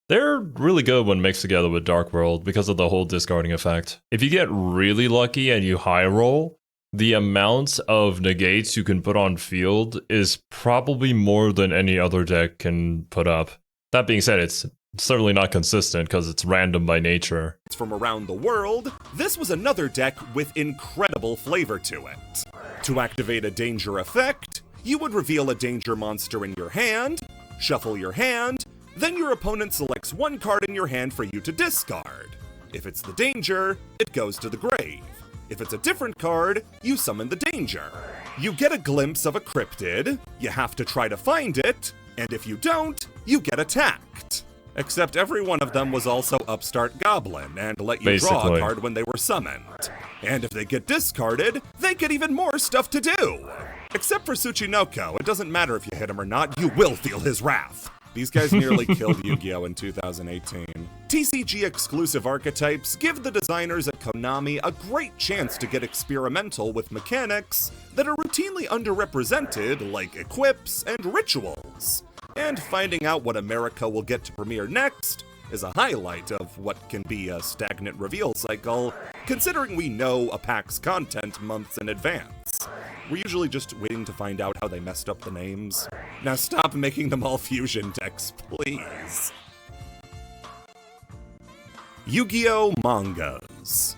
They're really good when mixed together with Dark World because of the whole discarding effect. If you get really lucky and you high roll, the amount of negates you can put on field is probably more than any other deck can put up. That being said, it's certainly not consistent because it's random by nature. From around the world, this was another deck with incredible flavor to it. To activate a danger effect, you would reveal a danger monster in your hand, shuffle your hand, then your opponent selects one card in your hand for you to discard. If it's the danger, it goes to the grave. If it's a different card, you summon the danger. You get a glimpse of a cryptid, you have to try to find it, and if you don't, you get attacked. Except every one of them was also Upstart Goblin and let you draw a card when they were summoned. And if they get discarded, they get even more stuff to do. Except for Tsuchinoko, it doesn't matter if you hit him or not, you will feel his wrath. These guys nearly killed Yu-Gi-Oh! In 2018. TCG exclusive archetypes give the designers at Konami a great chance to get experimental with mechanics that are routinely underrepresented, like equips and rituals. And finding out what America will get to premiere next is a highlight of what can be a stagnant reveal cycle, considering we know a pack's content months in advance. We're usually just waiting to find out how they messed up the names. Now stop making them all fusion decks, please. Yu-Gi-Oh! Mangas.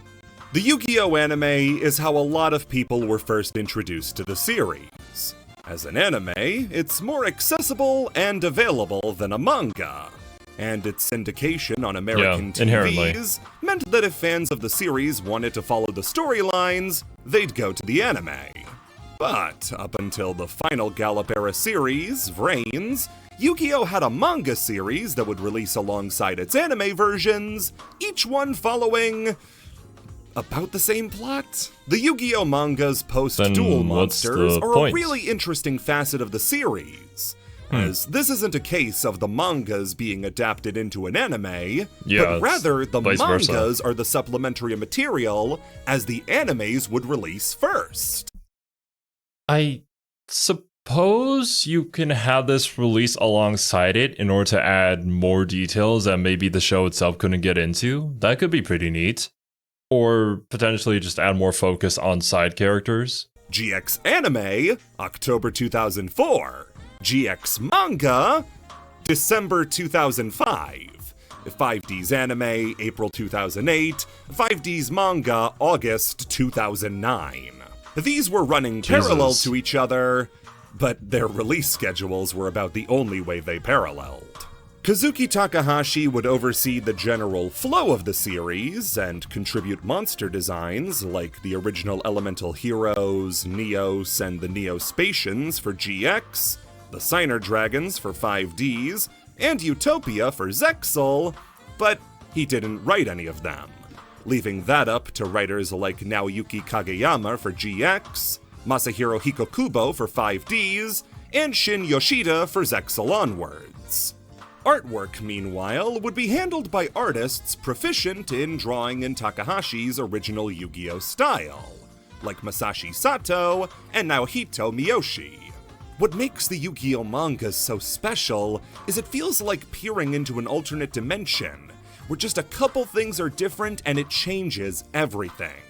The Yu-Gi-Oh! Anime is how a lot of people were first introduced to the series. As an anime, it's more accessible and available than a manga, and its syndication on American TVs meant that if fans of the series wanted to follow the storylines, they'd go to the anime. But up until the final Gallop Era series, Vrains, Yu-Gi-Oh! Had a manga series that would release alongside its anime versions, each one following about the same plot. The Yu-Gi-Oh! Manga's post-duel monsters are a really interesting facet of the series, as this isn't a case of the mangas being adapted into an anime, but rather the mangas are the supplementary material as the animes would release first. I suppose you can have this release alongside it in order to add more details that maybe the show itself couldn't get into. That could be pretty neat. Or potentially just add more focus on side characters. GX Anime, October 2004. GX Manga, December 2005. 5D's Anime, April 2008. 5D's Manga, August 2009. These were running parallel to each other, but their release schedules were about the only way they paralleled. Kazuki Takahashi would oversee the general flow of the series and contribute monster designs like the original Elemental Heroes, Neos, and the Neospatians for GX, the Signer Dragons for 5Ds, and Utopia for Zexal, but he didn't write any of them, leaving that up to writers like Naoyuki Kageyama for GX, Masahiro Hikokubo for 5Ds, and Shin Yoshida for Zexal onwards. Artwork, meanwhile, would be handled by artists proficient in drawing in Takahashi's original Yu-Gi-Oh! Style, like Masashi Sato and Naohito Miyoshi. What makes the Yu-Gi-Oh! Manga so special is it feels like peering into an alternate dimension, where just a couple things are different and it changes everything.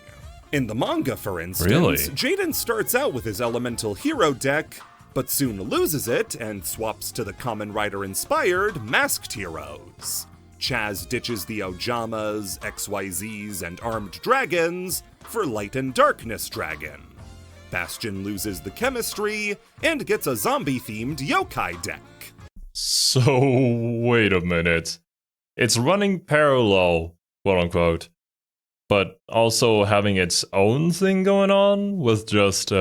In the manga, for instance, Jaden starts out with his Elemental Hero deck, but soon loses it and swaps to the Kamen Rider-inspired Masked Heroes. Chaz ditches the Ojamas, XYZs, and Armed Dragons for Light and Darkness Dragon. Bastion loses the chemistry and gets a zombie-themed yokai deck. So, wait a minute. It's running parallel, quote-unquote, but also having its own thing going on with just,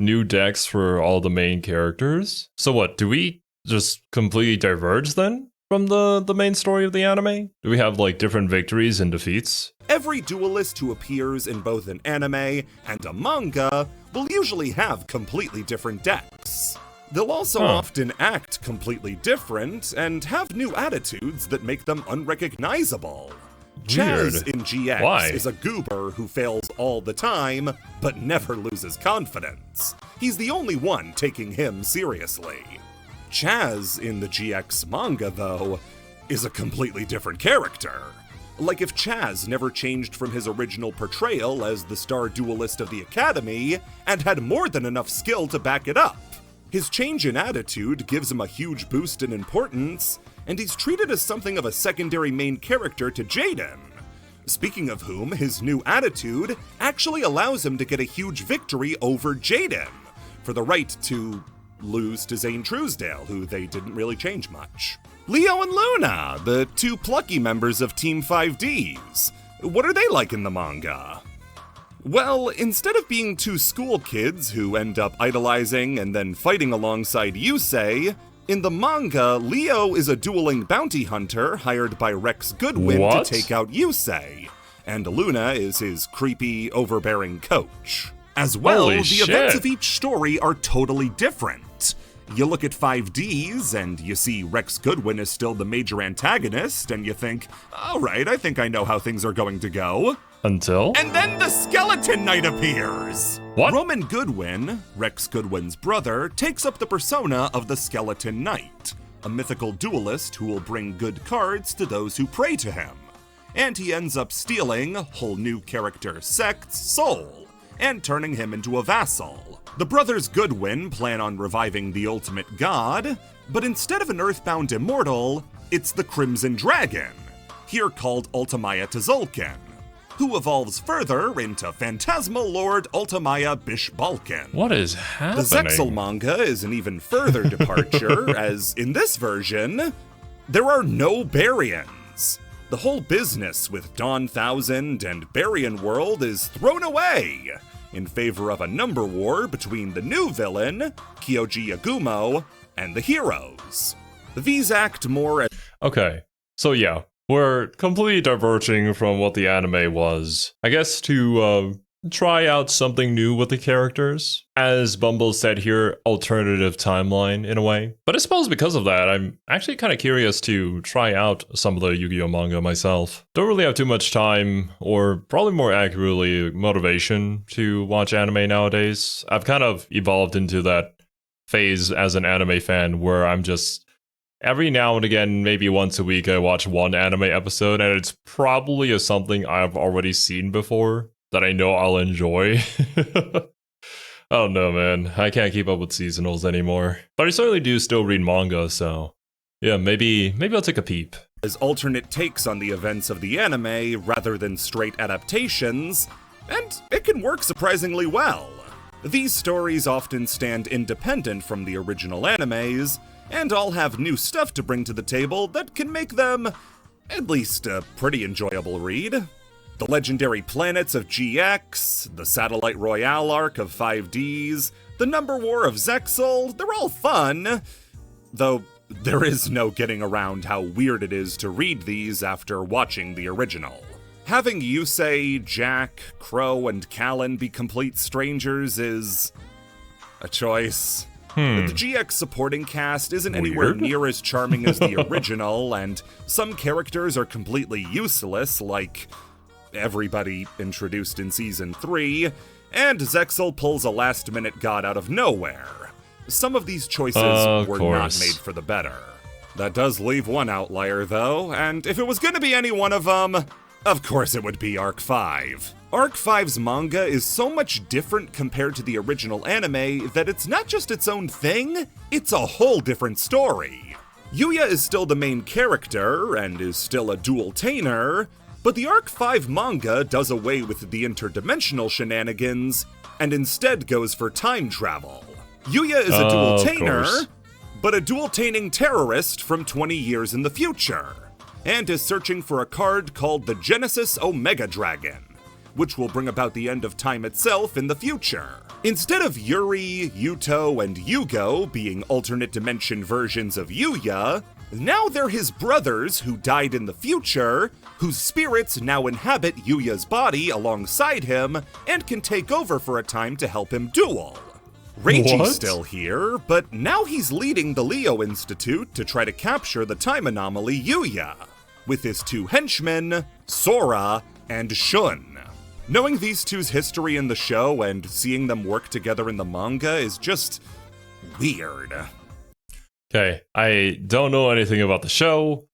new decks for all the main characters? So what, do we just completely diverge then from the main story of the anime? Do we have like different victories and defeats? Every duelist who appears in both an anime and a manga will usually have completely different decks. They'll also often act completely different and have new attitudes that make them unrecognizable. Chaz in GX is a goober who fails all the time, but never loses confidence. He's the only one taking him seriously. Chaz in the GX manga, though, is a completely different character. Like if Chaz never changed from his original portrayal as the star duelist of the Academy and had more than enough skill to back it up. His change in attitude gives him a huge boost in importance, and he's treated as something of a secondary main character to Jaden. Speaking of whom, his new attitude actually allows him to get a huge victory over Jaden, for the right to lose to Zane Truesdale, who they didn't really change much. Leo and Luna, the two plucky members of Team 5Ds. What are they like in the manga? Well, instead of being two school kids who end up idolizing and then fighting alongside Yusei, in the manga, Leo is a dueling bounty hunter hired by Rex Goodwin to take out Yusei, and Luna is his creepy, overbearing coach. As well, events of each story are totally different. You look at 5Ds, and you see Rex Goodwin is still the major antagonist, and you think, alright, I think I know how things are going to go. Until? And then the Skeleton Knight appears! What? Roman Goodwin, Rex Goodwin's brother, takes up the persona of the Skeleton Knight, a mythical duelist who will bring good cards to those who pray to him. And he ends up stealing whole new character Sect's soul, and turning him into a vassal. The brothers Goodwin plan on reviving the ultimate god, but instead of an earthbound immortal, it's the Crimson Dragon, here called Ultimaya Tzolk'in, who evolves further into Phantasmal Lord Ultimaya Bishbalkin. What is happening? The Zexal manga is an even further departure, as in this version, there are no Baryons. The whole business with Dawn Thousand and Baryon World is thrown away in favor of a number war between the new villain, Kyoji Yagumo, and the heroes. These act more as— Okay, so yeah, we're completely diverging from what the anime was. I guess to try out something new with the characters. As Bumbles said here, alternative timeline in a way. But I suppose because of that, I'm actually kind of curious to try out some of the Yu-Gi-Oh! Manga myself. Don't really have too much time, or probably more accurately, motivation to watch anime nowadays. I've kind of evolved into that phase as an anime fan where I'm just— every now and again, maybe once a week, I watch one anime episode, and it's probably something I've already seen before that I know I'll enjoy. I don't know, man. I can't keep up with seasonals anymore. But I certainly do still read manga, so yeah, maybe I'll take a peep. As alternate takes on the events of the anime rather than straight adaptations, and it can work surprisingly well. These stories often stand independent from the original animes, and all have new stuff to bring to the table that can make them at least a pretty enjoyable read. The legendary planets of GX, the Satellite Royale arc of 5Ds, the Number War of Zexal, they're all fun, though there is no getting around how weird it is to read these after watching the original. Having Yusei, Jack, Crow, and Callan be complete strangers is a choice. The GX supporting cast isn't anywhere near as charming as the original, and some characters are completely useless, like everybody introduced in Season 3, and Zexal pulls a last-minute god out of nowhere. Some of these choices were not made for the better. That does leave one outlier, though, and if it was gonna be any one of them, of course it would be Arc 5. Arc 5's manga is so much different compared to the original anime that it's not just its own thing, it's a whole different story. Yuya is still the main character, and is still a dual-tainer, but the Arc 5 manga does away with the interdimensional shenanigans, and instead goes for time travel. Yuya is a dual-tainer, but a dual-taining terrorist from 20 years in the future, and is searching for a card called the Genesis Omega Dragon, which will bring about the end of time itself in the future. Instead of Yuri, Yuto, and Yugo being alternate dimension versions of Yuya, now they're his brothers who died in the future, whose spirits now inhabit Yuya's body alongside him and can take over for a time to help him duel. Reiji's still here, but now he's leading the Leo Institute to try to capture the time anomaly Yuya, with his two henchmen, Sora and Shun. Knowing these two's history in the show and seeing them work together in the manga is just weird. Okay, I don't know anything about the show,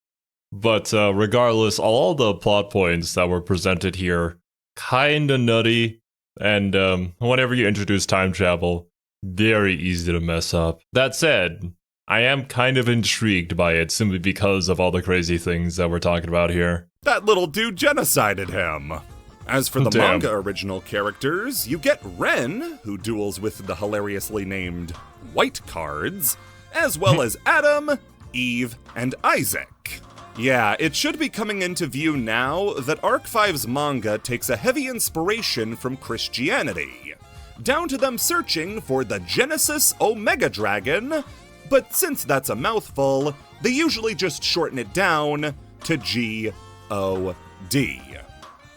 but regardless, all the plot points that were presented here, kinda nutty, and whenever you introduce time travel, very easy to mess up. That said, I am kind of intrigued by it simply because of all the crazy things that we're talking about here. That little dude genocided him. As for the manga original characters, you get Ren, who duels with the hilariously named White Cards, as well as Adam, Eve, and Isaac. Yeah, it should be coming into view now that Arc 5's manga takes a heavy inspiration from Christianity, down to them searching for the Genesis Omega Dragon, but since that's a mouthful, they usually just shorten it down to G-O-D.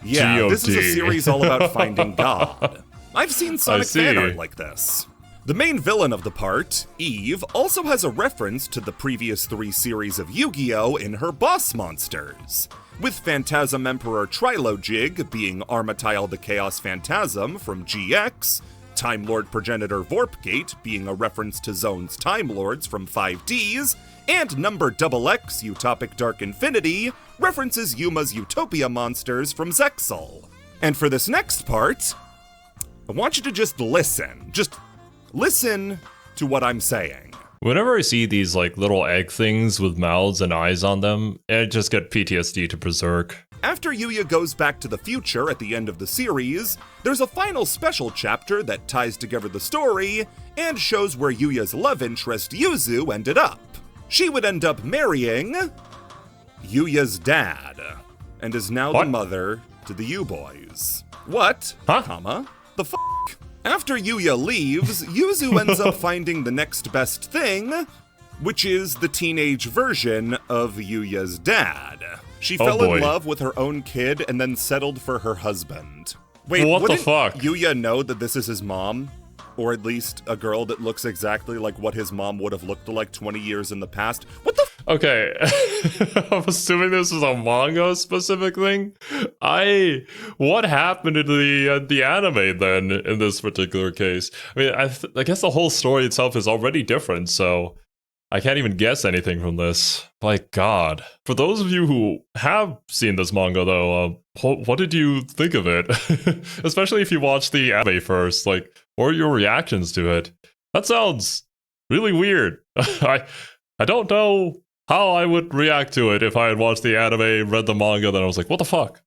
Yeah, G-O-D. This is a series all about finding God. I've seen Sonic fan art like this. The main villain of the part, Eve, also has a reference to the previous 3 series of Yu-Gi-Oh! In her boss monsters, with Phantasm Emperor Trilojig being Armatile the Chaos Phantasm from GX, Time Lord Progenitor Vorpgate being a reference to Zone's Time Lords from 5Ds, and Number XX Utopic Dark Infinity references Yuma's Utopia monsters from Zexal. And for this next part, I want you to just listen. Just listen to what I'm saying. Whenever I see these like little egg things with mouths and eyes on them, I just get PTSD to Berserk. After Yuya goes back to the future at the end of the series, there's a final special chapter that ties together the story and shows where Yuya's love interest Yuzu ended up. She would end up marrying Yuya's dad, and is now the mother to the U-boys. What? Huh? Comma, the f***? After Yuya leaves, Yuzu ends up finding the next best thing, which is the teenage version of Yuya's dad. She fell in love with her own kid and then settled for her husband. Wait, what the wouldn't fuck? Yuya know that this is his mom? Or at least a girl that looks exactly like what his mom would have looked like 20 years in the past? What the f- Okay, I'm assuming this is a manga specific thing. What happened to the anime then in this particular case? I mean, I guess the whole story itself is already different, so I can't even guess anything from this. My God. For those of you who have seen this manga, though, what did you think of it? Especially if you watched the anime first, like, or your reactions to it. That sounds really weird. I don't know how I would react to it if I had watched the anime, read the manga, then I was like, what the fuck?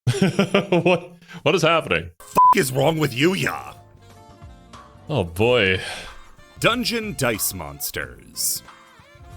What is happening? F*** is wrong with Yuya? Oh boy. Dungeon Dice Monsters.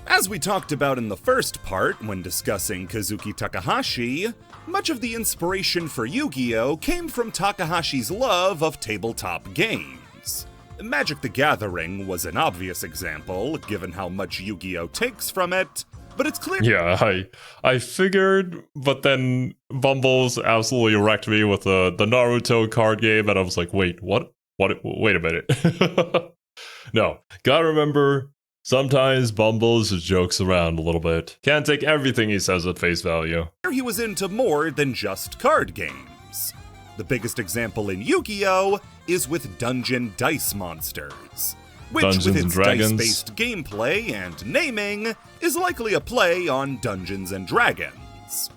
As we talked about in the first part when discussing Kazuki Takahashi, much of the inspiration for Yu-Gi-Oh! Came from Takahashi's love of tabletop games. Magic the Gathering was an obvious example, given how much Yu-Gi-Oh! Takes from it, but it's clear— Yeah, I figured, but then Bumbles absolutely wrecked me with the Naruto card game, and I was like, wait, what? Wait a minute. No, gotta remember, sometimes Bumbles jokes around a little bit. Can't take everything he says at face value. he was into more than just card games. The biggest example in Yu-Gi-Oh! Is with Dungeon Dice Monsters, which Dungeons with and its Dragons. dice-based gameplay and naming is likely a play on Dungeons and Dragons.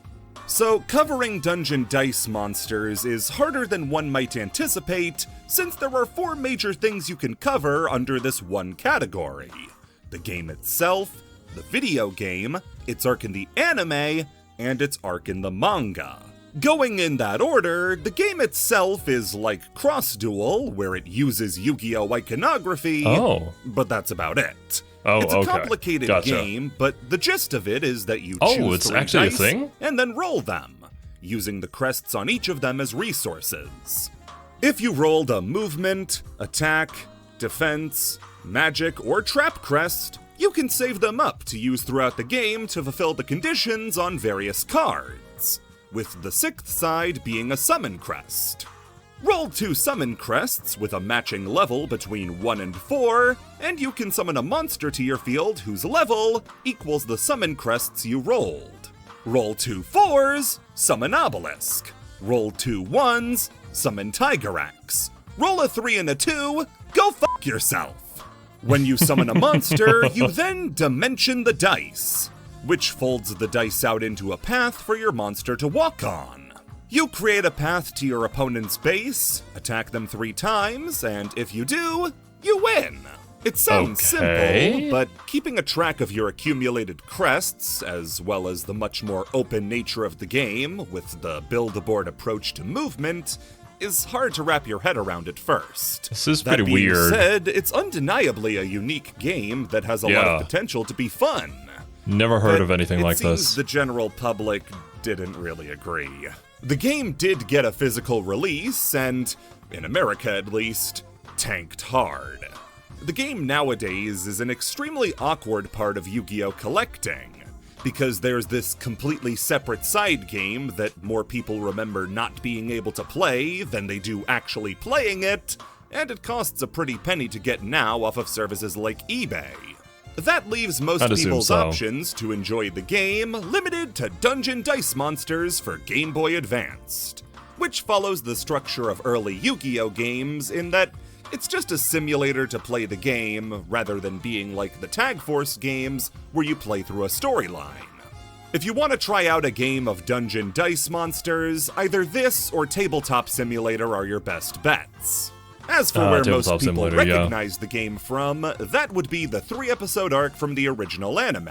So covering Dungeon Dice Monsters is harder than one might anticipate, since there are 4 major things you can cover under this one category: the game itself, the video game, its arc in the anime, and its arc in the manga. Going in that order, the game itself is like Cross Duel, where it uses Yu-Gi-Oh! Iconography, but that's about it. It's a complicated game, but the gist of it is that you choose it's 3 actually dice a thing? and then roll them, using the crests on each of them as resources. If you rolled a movement, attack, defense, magic, or trap crest, you can save them up to use throughout the game to fulfill the conditions on various cards, with the 6th side being a summon crest. Roll 2 summon crests with a matching level between 1 and 4, and you can summon a monster to your field whose level equals the summon crests you rolled. Roll 2 4s, summon Obelisk. Roll 2 1s, summon Tigerax. Roll a 3 and a 2, go fuck yourself. When you summon a monster, you then dimension the dice, which folds the dice out into a path for your monster to walk on. You create a path to your opponent's base, attack them 3 times, and if you do, you win. It sounds simple, but keeping a track of your accumulated crests, as well as the much more open nature of the game, with the build-a-board approach to movement, is hard to wrap your head around at first. This is pretty weird. That being said, it's undeniably a unique game that has a lot of potential to be fun. Never heard of anything like this. It seems the general public didn't really agree. The game did get a physical release, and, in America at least, tanked hard. The game nowadays is an extremely awkward part of Yu-Gi-Oh! Collecting, because there's this completely separate side game that more people remember not being able to play than they do actually playing it, and it costs a pretty penny to get now off of services like eBay. That leaves most people's options to enjoy the game limited to Dungeon Dice Monsters for Game Boy Advanced, which follows the structure of early Yu-Gi-Oh! Games in that it's just a simulator to play the game, rather than being like the Tag Force games where you play through a storyline. If you want to try out a game of Dungeon Dice Monsters, either this or Tabletop Simulator are your best bets. As for where most people recognize the game from, that would be the 3-episode arc from the original anime,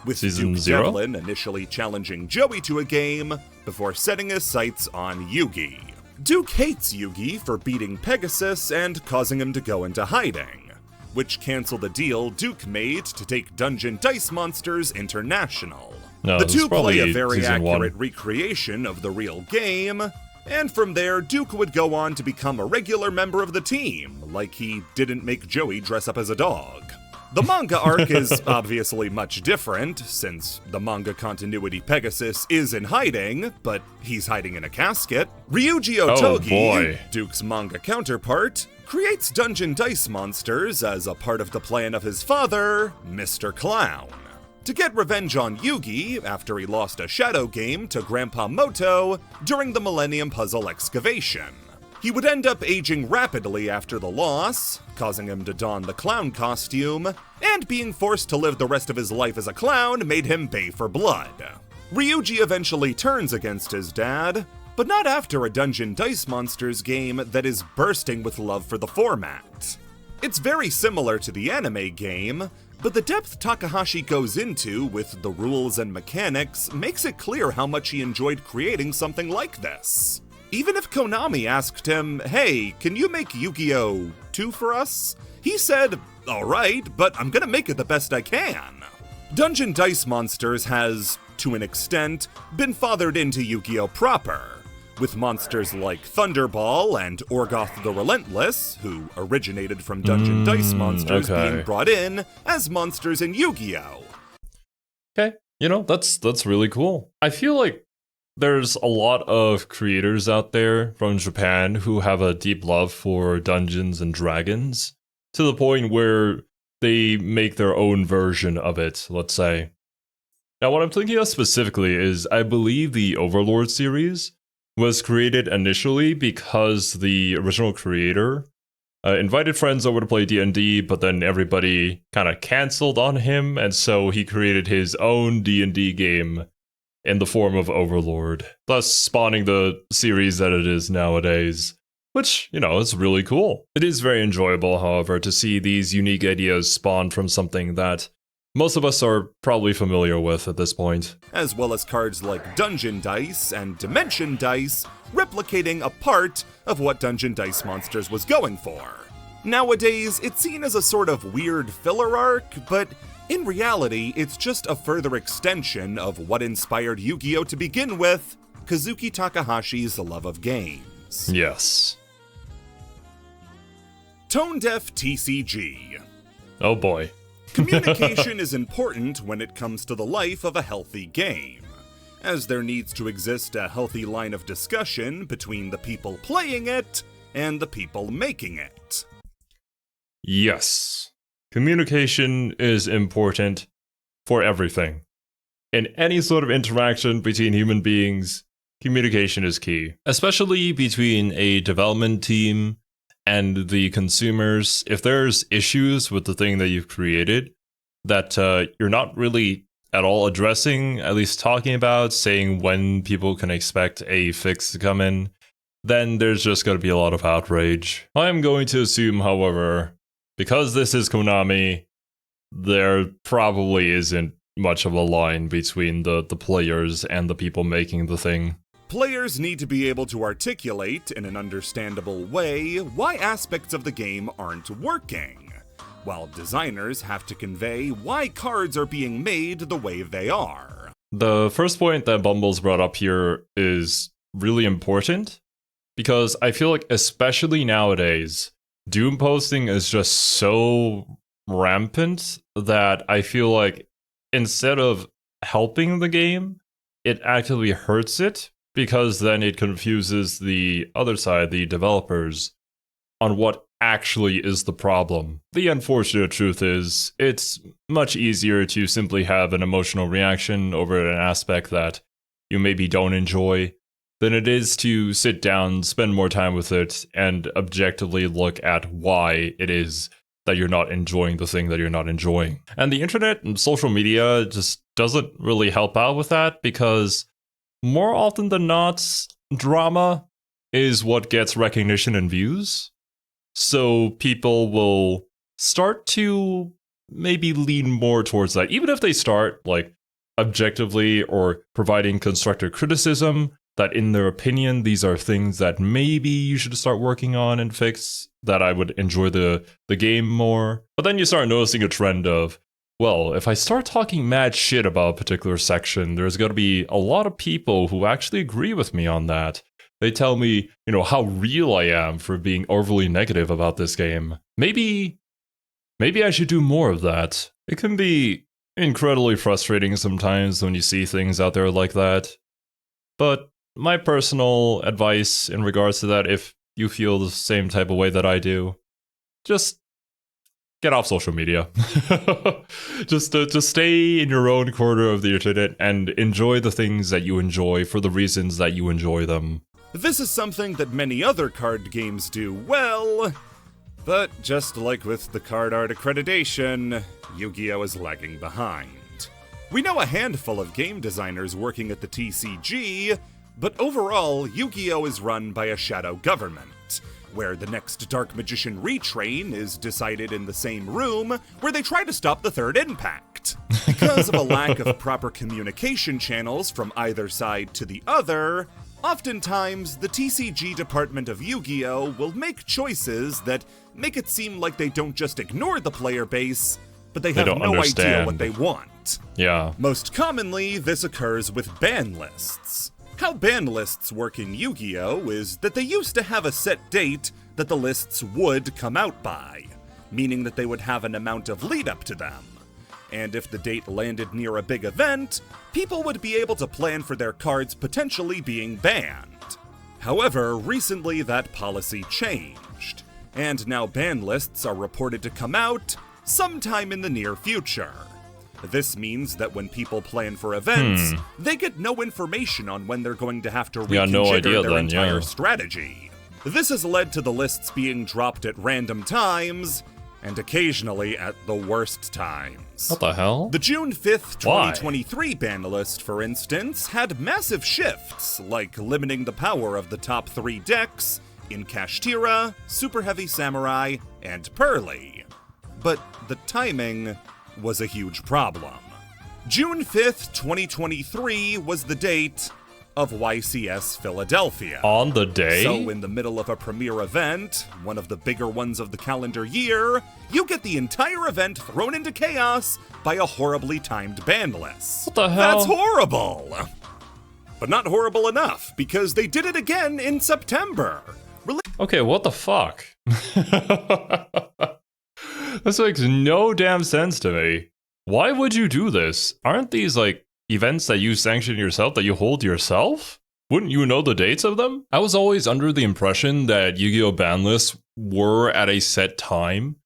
with Duke Devlin initially challenging Joey to a game before setting his sights on Yugi. Duke hates Yugi for beating Pegasus and causing him to go into hiding, which canceled a deal Duke made to take Dungeon Dice Monsters international. The two play a very accurate recreation of the real game, and from there, Duke would go on to become a regular member of the team, like he didn't make Joey dress up as a dog. The manga arc is obviously much different, since the manga continuity Pegasus is in hiding, but he's hiding in a casket. Ryuji Otogi, Duke's manga counterpart, creates Dungeon Dice Monsters as a part of the plan of his father, Mr. Clown, to get revenge on Yugi after he lost a shadow game to Grandpa Moto during the Millennium Puzzle excavation. He would end up aging rapidly after the loss, causing him to don the clown costume, and being forced to live the rest of his life as a clown made him bay for blood. Ryuji eventually turns against his dad, but not after a Dungeon Dice Monsters game that is bursting with love for the format. It's very similar to the anime game, but the depth Takahashi goes into with the rules and mechanics makes it clear how much he enjoyed creating something like this. Even if Konami asked him, hey, can you make Yu-Gi-Oh! 2 for us? He said, alright, but I'm gonna make it the best I can. Dungeon Dice Monsters has, to an extent, been fathered into Yu-Gi-Oh! Proper, with monsters like Thunderball and Orgoth the Relentless, who originated from Dungeon Dice Monsters, being brought in as monsters in Yu-Gi-Oh! Okay, that's really cool. I feel like there's a lot of creators out there from Japan who have a deep love for Dungeons and Dragons, to the point where they make their own version of it, let's say. Now, what I'm thinking of specifically is, I believe the Overlord series was created initially because the original creator invited friends over to play D&D, but then everybody kind of canceled on him, and so he created his own D&D game in the form of Overlord, thus spawning the series that it is nowadays, which, is really cool. It is very enjoyable, however, to see these unique ideas spawn from something that most of us are probably familiar with at this point. As well as cards like Dungeon Dice and Dimension Dice, replicating a part of what Dungeon Dice Monsters was going for. Nowadays, it's seen as a sort of weird filler arc, but in reality, it's just a further extension of what inspired Yu-Gi-Oh! To begin with, Kazuki Takahashi's love of games. Yes. Tone-deaf TCG. Oh boy. Communication is important when it comes to the life of a healthy game, as there needs to exist a healthy line of discussion between the people playing it and the people making it. Yes. Communication is important for everything. In any sort of interaction between human beings, communication is key. Especially between a development team and the consumers. If there's issues with the thing that you've created that you're not really at all addressing, at least talking about, saying when people can expect a fix to come in, then there's just going to be a lot of outrage. I'm going to assume, however, because this is Konami, there probably isn't much of a line between the players and the people making the thing. Players need to be able to articulate in an understandable way why aspects of the game aren't working, while designers have to convey why cards are being made the way they are. The first point that Bumbles brought up here is really important, because I feel like especially nowadays, Doom posting is just so rampant that I feel like instead of helping the game, it actively hurts it, because then it confuses the other side, the developers, on what actually is the problem. The unfortunate truth is, it's much easier to simply have an emotional reaction over an aspect that you maybe don't enjoy than it is to sit down, spend more time with it, and objectively look at why it is that you're not enjoying the thing that you're not enjoying. And the internet and social media just doesn't really help out with that, because more often than not, drama is what gets recognition and views. So people will start to maybe lean more towards that, even if they start objectively or providing constructive criticism, that in their opinion, these are things that maybe you should start working on and fix, that I would enjoy the game more. But then you start noticing a trend of, well, if I start talking mad shit about a particular section, there's going to be a lot of people who actually agree with me on that. They tell me, how real I am for being overly negative about this game. Maybe I should do more of that. It can be incredibly frustrating sometimes when you see things out there like that. But my personal advice in regards to that, if you feel the same type of way that I do, just get off social media. just stay in your own corner of the internet and enjoy the things that you enjoy for the reasons that you enjoy them. This is something that many other card games do well, but just like with the card art accreditation, Yu-Gi-Oh! Is lagging behind. We know a handful of game designers working at the TCG, but overall, Yu-Gi-Oh! Is run by a shadow government, where the next Dark Magician retrain is decided in the same room where they try to stop the third impact. Because of a lack of proper communication channels from either side to the other, oftentimes the TCG department of Yu-Gi-Oh! Will make choices that make it seem like they don't just ignore the player base, but they have no idea what they want. date. Yeah. Most commonly, this occurs with ban lists. How ban lists work in Yu-Gi-Oh! Is that they used to have a set date that the lists would come out by, meaning that they would have an amount of lead up to them. And if the date landed near a big event, people would be able to plan for their cards potentially being banned. However, recently that policy changed, and now ban lists are reported to come out sometime in the near future. This means that when people plan for events, they get no information on when they're going to have to reconfigure their entire strategy. This has led to the lists being dropped at random times, and occasionally at the worst times. What the hell? The June 5th, 2023 ban list, for instance, had massive shifts, like limiting the power of the top 3 decks in Kashtira, Super Heavy Samurai, and Pearly. But the timing was a huge problem. June 5th, 2023 was the date of YCS Philadelphia. On the day? So in the middle of a premiere event, one of the bigger ones of the calendar year, you get the entire event thrown into chaos by a horribly timed ban list. What the hell? That's horrible! But not horrible enough, because they did it again in September. Okay, what the fuck? This makes no damn sense to me. Why would you do this? Aren't these, like, events that you sanction yourself, that you hold yourself? Wouldn't you know the dates of them? I was always under the impression that Yu-Gi-Oh! Ban lists were at a set time,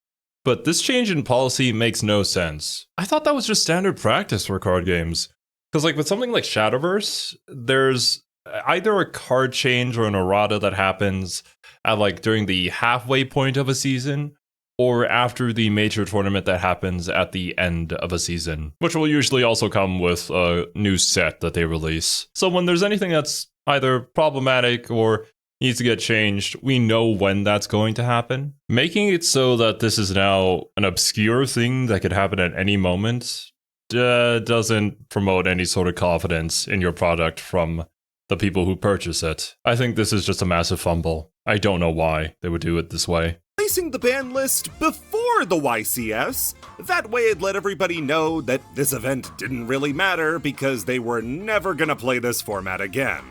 but this change in policy makes no sense. I thought that was just standard practice for card games. Because like with something like Shadowverse, there's either a card change or an errata that happens at like during the halfway point of a season, or after the major tournament that happens at the end of a season, which will usually also come with a new set that they release. So when there's anything that's either problematic or needs to get changed, we know when that's going to happen. Making it so that this is now an obscure thing that could happen at any moment doesn't promote any sort of confidence in your product from the people who purchase it. I think this is just a massive fumble. I don't know why they would do it this way. Releasing the ban list before the YCS, that way it let everybody know that this event didn't really matter because they were never gonna play this format again.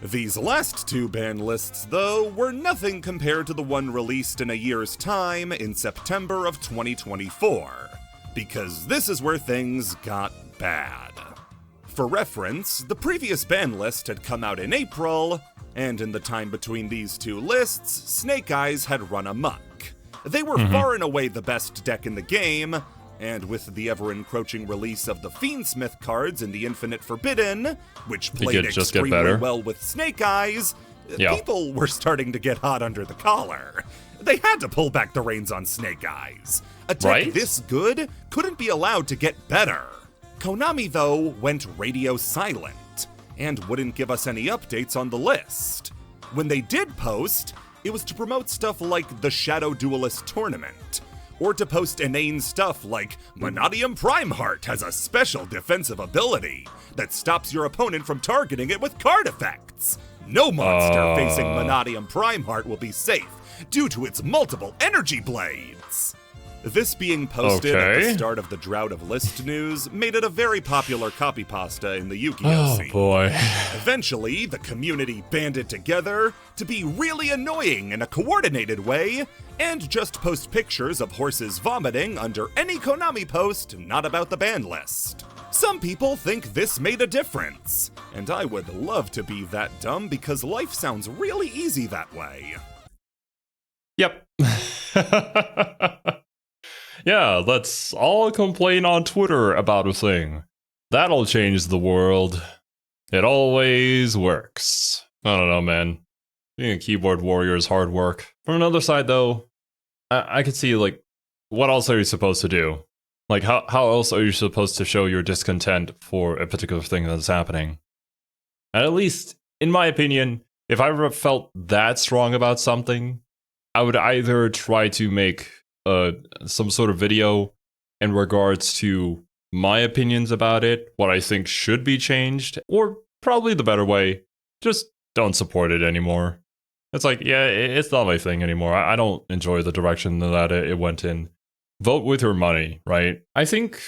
These last 2 ban lists, though, were nothing compared to the one released in a year's time in September of 2024, because this is where things got bad. For reference, the previous ban list had come out in April, and in the time between these 2 lists, Snake Eyes had run amok. They were far and away the best deck in the game, and with the ever-encroaching release of the Fiendsmith cards in the Infinite Forbidden, which played extremely well with Snake Eyes, people were starting to get hot under the collar. They had to pull back the reins on Snake Eyes. A deck this good couldn't be allowed to get better. Konami, though, went radio silent, and wouldn't give us any updates on the list. When they did post, it was to promote stuff like the Shadow Duelist Tournament, or to post inane stuff like Manadium Prime Heart has a special defensive ability that stops your opponent from targeting it with card effects. No monster facing Manadium Prime Heart will be safe due to its multiple energy blades. This being posted at the start of the drought of list news made it a very popular copy pasta in the Yu-Gi-Oh! Scene. Boy. Eventually, the community banded together to be really annoying in a coordinated way and just post pictures of horses vomiting under any Konami post not about the ban list. Some people think this made a difference, and I would love to be that dumb because life sounds really easy that way. Yep. Yeah, let's all complain on Twitter about a thing. That'll change the world. It always works. I don't know, man. Being a keyboard warrior is hard work. From another side, though, I could see, like, what else are you supposed to do? Like, how else are you supposed to show your discontent for a particular thing that's happening? And at least, in my opinion, if I ever felt that strong about something, I would either try to make some sort of video in regards to my opinions about it, what I think should be changed, or probably the better way, just don't support it anymore. It's like, yeah, it's not my thing anymore. I don't enjoy the direction that it went in. Vote with your money, right? I think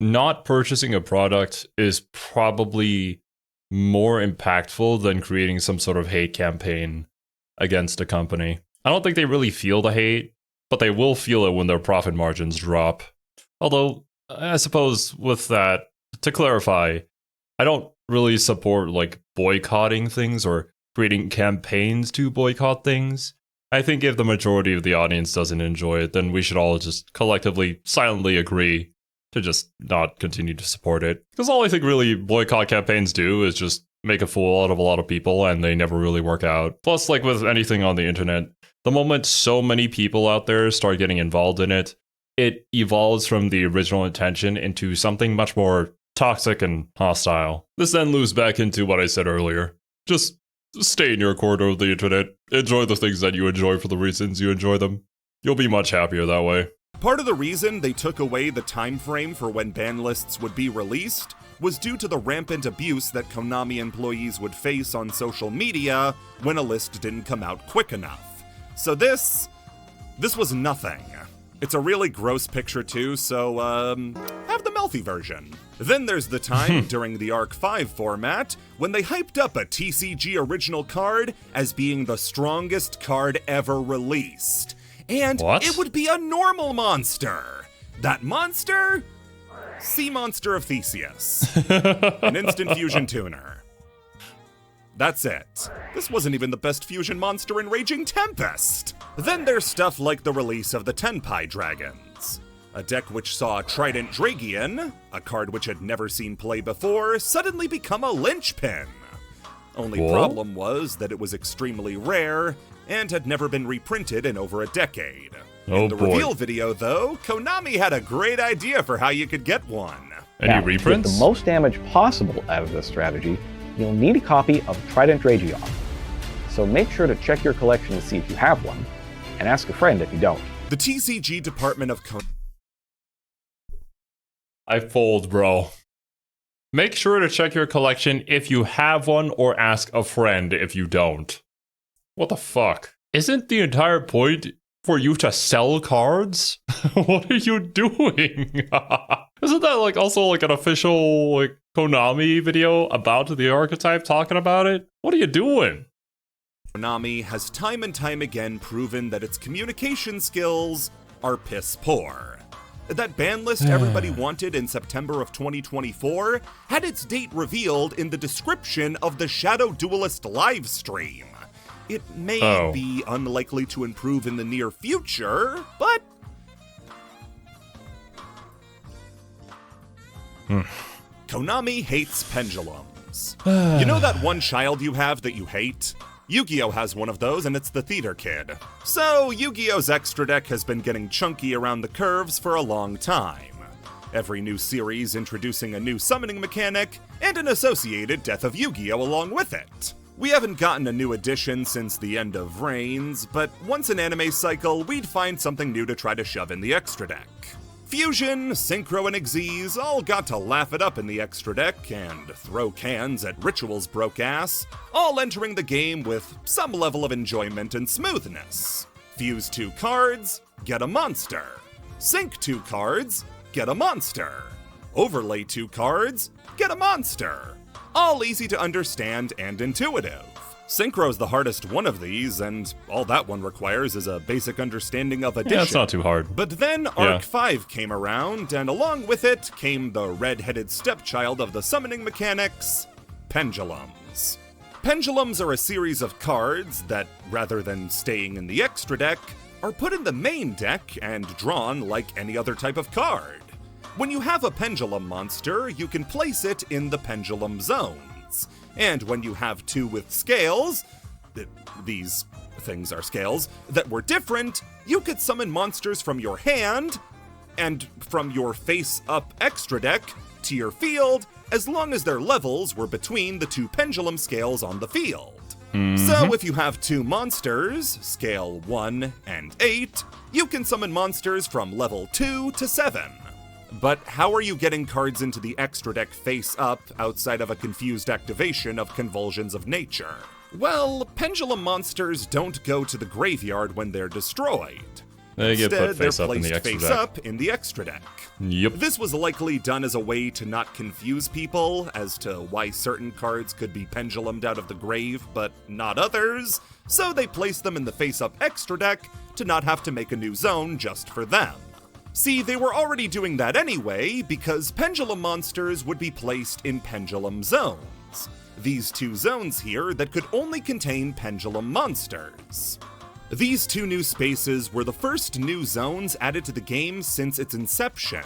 not purchasing a product is probably more impactful than creating some sort of hate campaign against a company. I don't think they really feel the hate, but they will feel it when their profit margins drop. Although, I suppose with that, to clarify, I don't really support like boycotting things or creating campaigns to boycott things. I think if the majority of the audience doesn't enjoy it, then we should all just collectively, silently agree to just not continue to support it. Because all I think really boycott campaigns do is just make a fool out of a lot of people, and they never really work out. Plus, like with anything on the internet, the moment so many people out there start getting involved in it, it evolves from the original intention into something much more toxic and hostile. This then loops back into what I said earlier. Just stay in your corner of the internet. Enjoy the things that you enjoy for the reasons you enjoy them. You'll be much happier that way. Part of the reason they took away the time frame for when ban lists would be released was due to the rampant abuse that Konami employees would face on social media when a list didn't come out quick enough. So this was nothing. It's a really gross picture too, so have the Melfi version. Then there's the time during the Arc 5 format when they hyped up a TCG original card as being the strongest card ever released. And it would be a normal monster. That monster? Sea Monster of Theseus. An instant fusion tuner. That's it. This wasn't even the best fusion monster in Raging Tempest. Then there's stuff like the release of the Tenpai Dragons, a deck which saw Trident Dragion, a card which had never seen play before, suddenly become a linchpin. Only problem was that it was extremely rare and had never been reprinted in over a decade. In the reveal video, though, Konami had a great idea for how you could get one. Any reprints? To get the most damage possible out of this strategy, you'll need a copy of Trident Dragion. So make sure to check your collection to see if you have one, and ask a friend if you don't. The TCG department of I fold, bro. Make sure to check your collection if you have one, or ask a friend if you don't. What the fuck? Isn't the entire point for you to sell cards? What are you doing? Isn't that like also like an official like Konami video about the archetype talking about it? What are you doing? Konami has time and time again proven that its communication skills are piss poor. That ban list everybody wanted in September of 2024 had its date revealed in the description of the Shadow Duelist livestream. It may be unlikely to improve in the near future, but... Konami hates pendulums. You know that one child you have that you hate? Yu-Gi-Oh! Has one of those, and it's the Theater Kid. So, Yu-Gi-Oh!'s extra deck has been getting chunky around the curves for a long time. Every new series introducing a new summoning mechanic, and an associated Death of Yu-Gi-Oh! Along with it. We haven't gotten a new edition since the end of Reigns, but once an anime cycle, we'd find something new to try to shove in the extra deck. Fusion, Synchro, and Xyz all got to laugh it up in the extra deck and throw cans at Ritual's broke ass, all entering the game with some level of enjoyment and smoothness. Fuse 2 cards, get a monster. Sync 2 cards, get a monster. Overlay 2 cards, get a monster. All easy to understand and intuitive. Synchro's the hardest one of these, and all that one requires is a basic understanding of addition. Yeah, it's not too hard. But then Arc 5 came around, and along with it came the red-headed stepchild of the summoning mechanics, pendulums. Pendulums are a series of cards that, rather than staying in the extra deck, are put in the main deck and drawn like any other type of card. When you have a pendulum monster, you can place it in the pendulum zones. And when you have 2 with scales, these things are scales, that were different, you could summon monsters from your hand and from your face-up extra deck to your field, as long as their levels were between the 2 pendulum scales on the field. So if you have 2 monsters, scale 1 and 8, you can summon monsters from level 2 to 7. But how are you getting cards into the extra deck face up outside of a confused activation of Convulsions of Nature? Well, pendulum monsters don't go to the graveyard when they're destroyed. They get Instead, put face they're up in the placed extra face deck. up in the extra deck. Yep. This was likely done as a way to not confuse people as to why certain cards could be pendulumed out of the grave, but not others, so they placed them in the face-up extra deck to not have to make a new zone just for them. See, they were already doing that anyway, because pendulum monsters would be placed in pendulum zones. These two zones here that could only contain pendulum monsters. These two new spaces were the first new zones added to the game since its inception,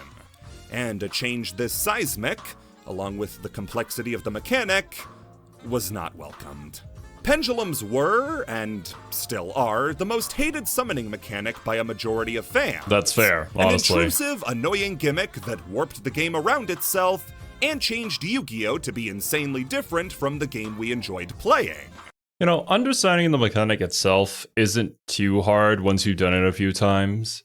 and a change this seismic, along with the complexity of the mechanic, was not welcomed. Pendulums were, and still are, the most hated summoning mechanic by a majority of fans. That's fair, honestly. An intrusive, annoying gimmick that warped the game around itself and changed Yu-Gi-Oh! To be insanely different from the game we enjoyed playing. You know, understanding the mechanic itself isn't too hard once you've done it a few times.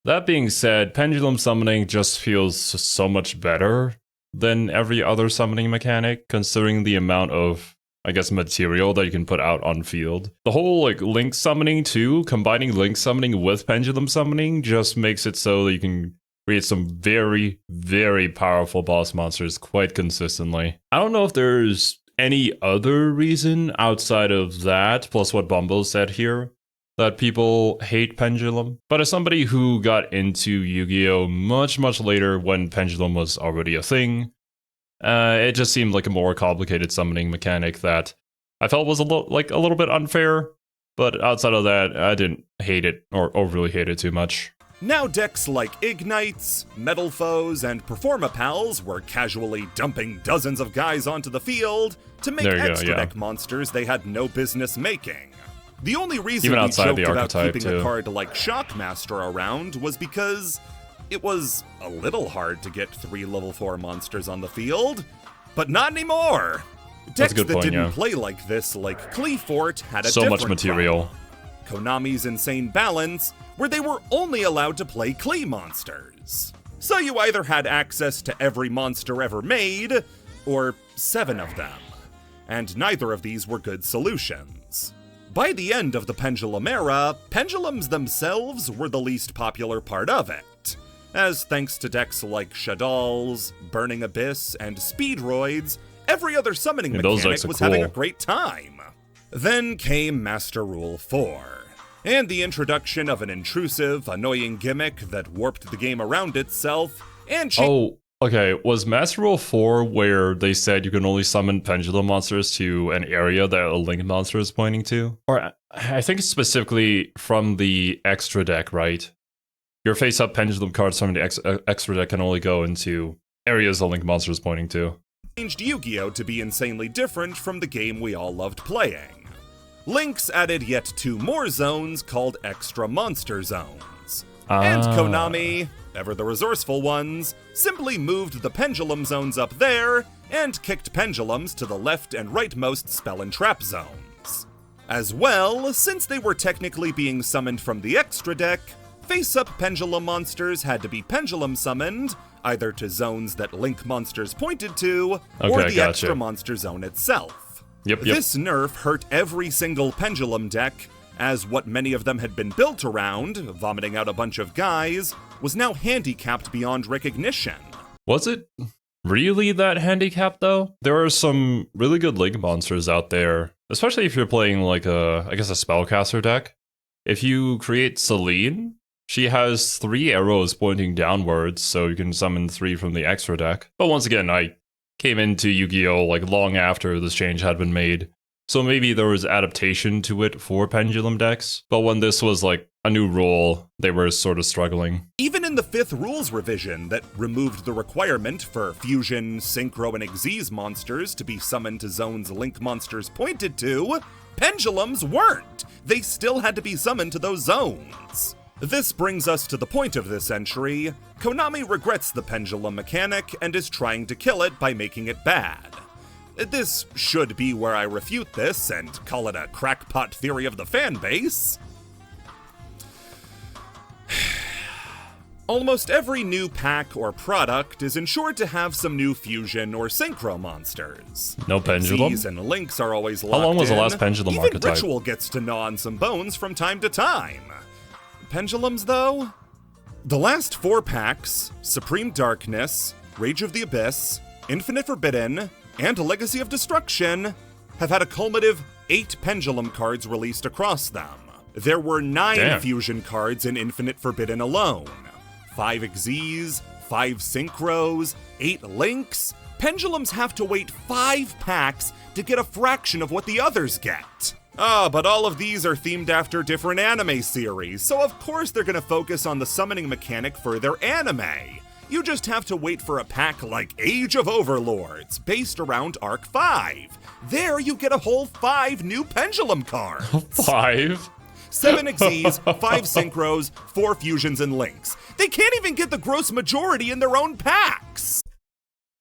That being said, pendulum summoning just feels so much better than every other summoning mechanic, considering the amount of, I guess, material that you can put out on field. The whole, link summoning too, combining link summoning with pendulum summoning just makes it so that you can create some very, very powerful boss monsters quite consistently. I don't know if there's any other reason outside of that, plus what Bumbles said here, that people hate pendulum. But as somebody who got into Yu-Gi-Oh! Much, much later when pendulum was already a thing, it just seemed like a more complicated summoning mechanic that I felt was a little bit unfair. But outside of that, I didn't hate it or overly hate it too much. Now decks like Ignites, Metal Foes, and Performapals were casually dumping dozens of guys onto the field to make extra deck monsters they had no business making. The only reason we joked about keeping a card like Shockmaster around was because it was a little hard to get 3 level 4 monsters on the field, but not anymore. Decks that didn't play like this, like Cleefort, had a so much material. Konami's Insane Balance, where they were only allowed to play Klee monsters. So you either had access to every monster ever made, or 7 of them. And neither of these were good solutions. By the end of the Pendulum era, pendulums themselves were the least popular part of it, as thanks to decks like Shadal's, Burning Abyss, and Speedroids, every other summoning mechanic was having a great time. Then came Master Rule 4, and the introduction of an intrusive, annoying gimmick that warped the game around itself, and okay, was Master Rule 4 where they said you can only summon pendulum monsters to an area that a link monster is pointing to? Or I think it's specifically from the extra deck, right? Your face-up pendulum cards from the extra deck can only go into areas a link monster is pointing to. Changed Yu-Gi-Oh! To be insanely different from the game we all loved playing. Lynx added yet 2 more zones called Extra Monster Zones. And Konami, ever the resourceful ones, simply moved the pendulum zones up there and kicked pendulums to the left and rightmost spell and trap zones. As well, since they were technically being summoned from the extra deck, face-up pendulum monsters had to be pendulum summoned, either to zones that link monsters pointed to, or the extra monster zone itself. This nerf hurt every single pendulum deck, as what many of them had been built around, vomiting out a bunch of guys, was now handicapped beyond recognition. Was it really that handicapped, though? There are some really good link monsters out there, especially if you're playing like a spellcaster deck. If you create Celine, she has 3 arrows pointing downwards, so you can summon 3 from the extra deck. But once again, I came into Yu-Gi-Oh! Long after this change had been made, so maybe there was adaptation to it for pendulum decks, but when this was a new rule, they were sort of struggling. Even in the 5th rules revision that removed the requirement for Fusion, Synchro, and Xyz monsters to be summoned to zones link monsters pointed to, pendulums weren't! They still had to be summoned to those zones. This brings us to the point of this entry. Konami regrets the pendulum mechanic and is trying to kill it by making it bad. This should be where I refute this and call it a crackpot theory of the fanbase. Almost every new pack or product is ensured to have some new fusion or synchro monsters. No pendulum? Xyz and Lynx are always locked in. How long was the last pendulum archetype? Even Ritual gets to gnaw on some bones from time to time. pendulums, though? The last 4 packs, Supreme Darkness, Rage of the Abyss, Infinite Forbidden, and Legacy of Destruction, have had a cumulative 8 pendulum cards released across them. There were 9 fusion cards in Infinite Forbidden alone. 5 Xyzs, 5 Synchros, 8 Links. Pendulums have to wait 5 packs to get a fraction of what the others get. But all of these are themed after different anime series, so of course they're gonna focus on the summoning mechanic for their anime. You just have to wait for a pack like Age of Overlords, based around Arc 5. There you get a whole 5 new pendulum cards. 5? 7 Xyzs, 5 Synchros, 4 Fusions, and Links. They can't even get the gross majority in their own packs!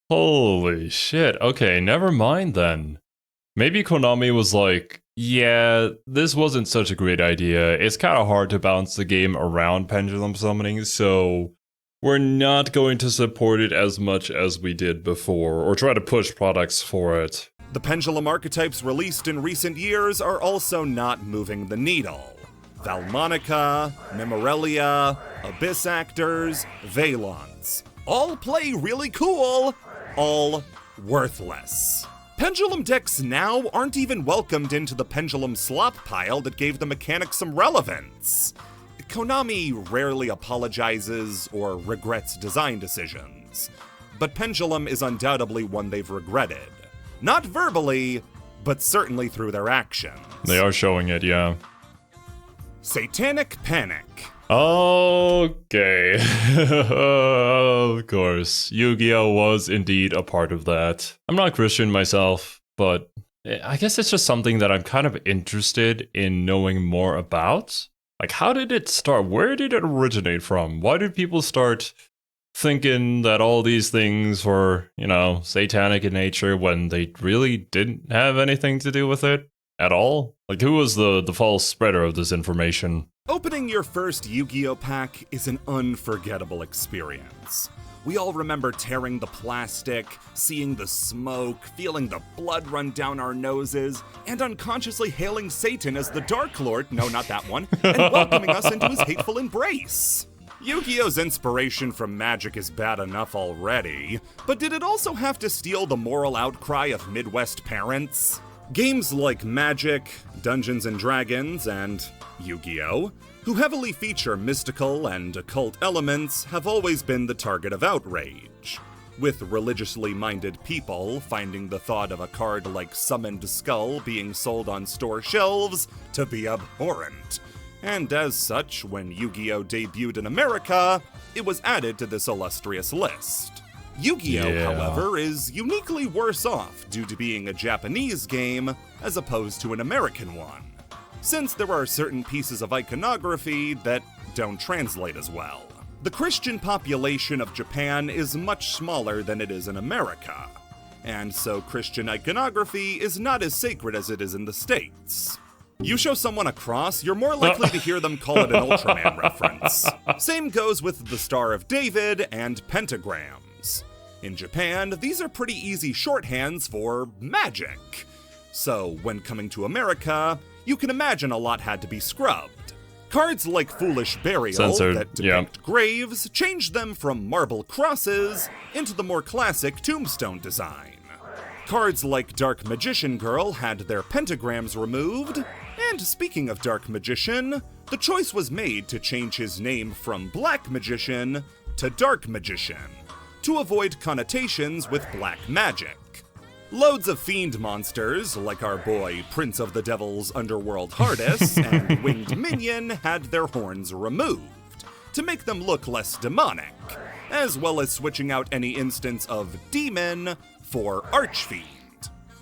Holy shit. Okay, never mind then. Maybe Konami was like, yeah, this wasn't such a great idea. It's kind of hard to bounce the game around pendulum summoning, so we're not going to support it as much as we did before, or try to push products for it. The pendulum archetypes released in recent years are also not moving the needle. Valmonica, Memorelia, Abyss Actors, Valons. All play really cool, all worthless. Pendulum decks now aren't even welcomed into the pendulum slop pile that gave the mechanic some relevance. Konami rarely apologizes or regrets design decisions, but Pendulum is undoubtedly one they've regretted. Not verbally, but certainly through their actions. They are showing it, yeah. Satanic Panic. Okay. Of course. Yu-Gi-Oh! Was indeed a part of that. I'm not Christian myself, but I guess it's just something that I'm kind of interested in knowing more about. Like, how did it start? Where did it originate from? Why did people start thinking that all these things were, satanic in nature when they really didn't have anything to do with it at all? Like, who was the false spreader of this information? Opening your first Yu-Gi-Oh! Pack is an unforgettable experience. We all remember tearing the plastic, seeing the smoke, feeling the blood run down our noses, and unconsciously hailing Satan as the Dark Lord, no, not that one, and welcoming us into his hateful embrace. Yu-Gi-Oh's inspiration from magic is bad enough already, but did it also have to steal the moral outcry of Midwest parents? Games like Magic, Dungeons & Dragons, and Yu-Gi-Oh!, who heavily feature mystical and occult elements, have always been the target of outrage, with religiously minded people finding the thought of a card like Summoned Skull being sold on store shelves to be abhorrent. And as such, when Yu-Gi-Oh! Debuted in America, it was added to this illustrious list. Yu-Gi-Oh!, however, is uniquely worse off due to being a Japanese game as opposed to an American one, since there are certain pieces of iconography that don't translate as well. The Christian population of Japan is much smaller than it is in America, and so Christian iconography is not as sacred as it is in the States. You show someone a cross, you're more likely to hear them call it an Ultraman reference. Same goes with the Star of David and pentagrams. In Japan, these are pretty easy shorthands for magic. So when coming to America, you can imagine a lot had to be scrubbed. Cards like Foolish Burial that depict graves changed them from marble crosses into the more classic tombstone design. Cards like Dark Magician Girl had their pentagrams removed, and speaking of Dark Magician, the choice was made to change his name from Black Magician to Dark Magician, to avoid connotations with black magic. Loads of fiend monsters, like our boy Prince of the Devil's Underworld Hardus and Winged Minion, had their horns removed, to make them look less demonic, as well as switching out any instance of demon for archfiend.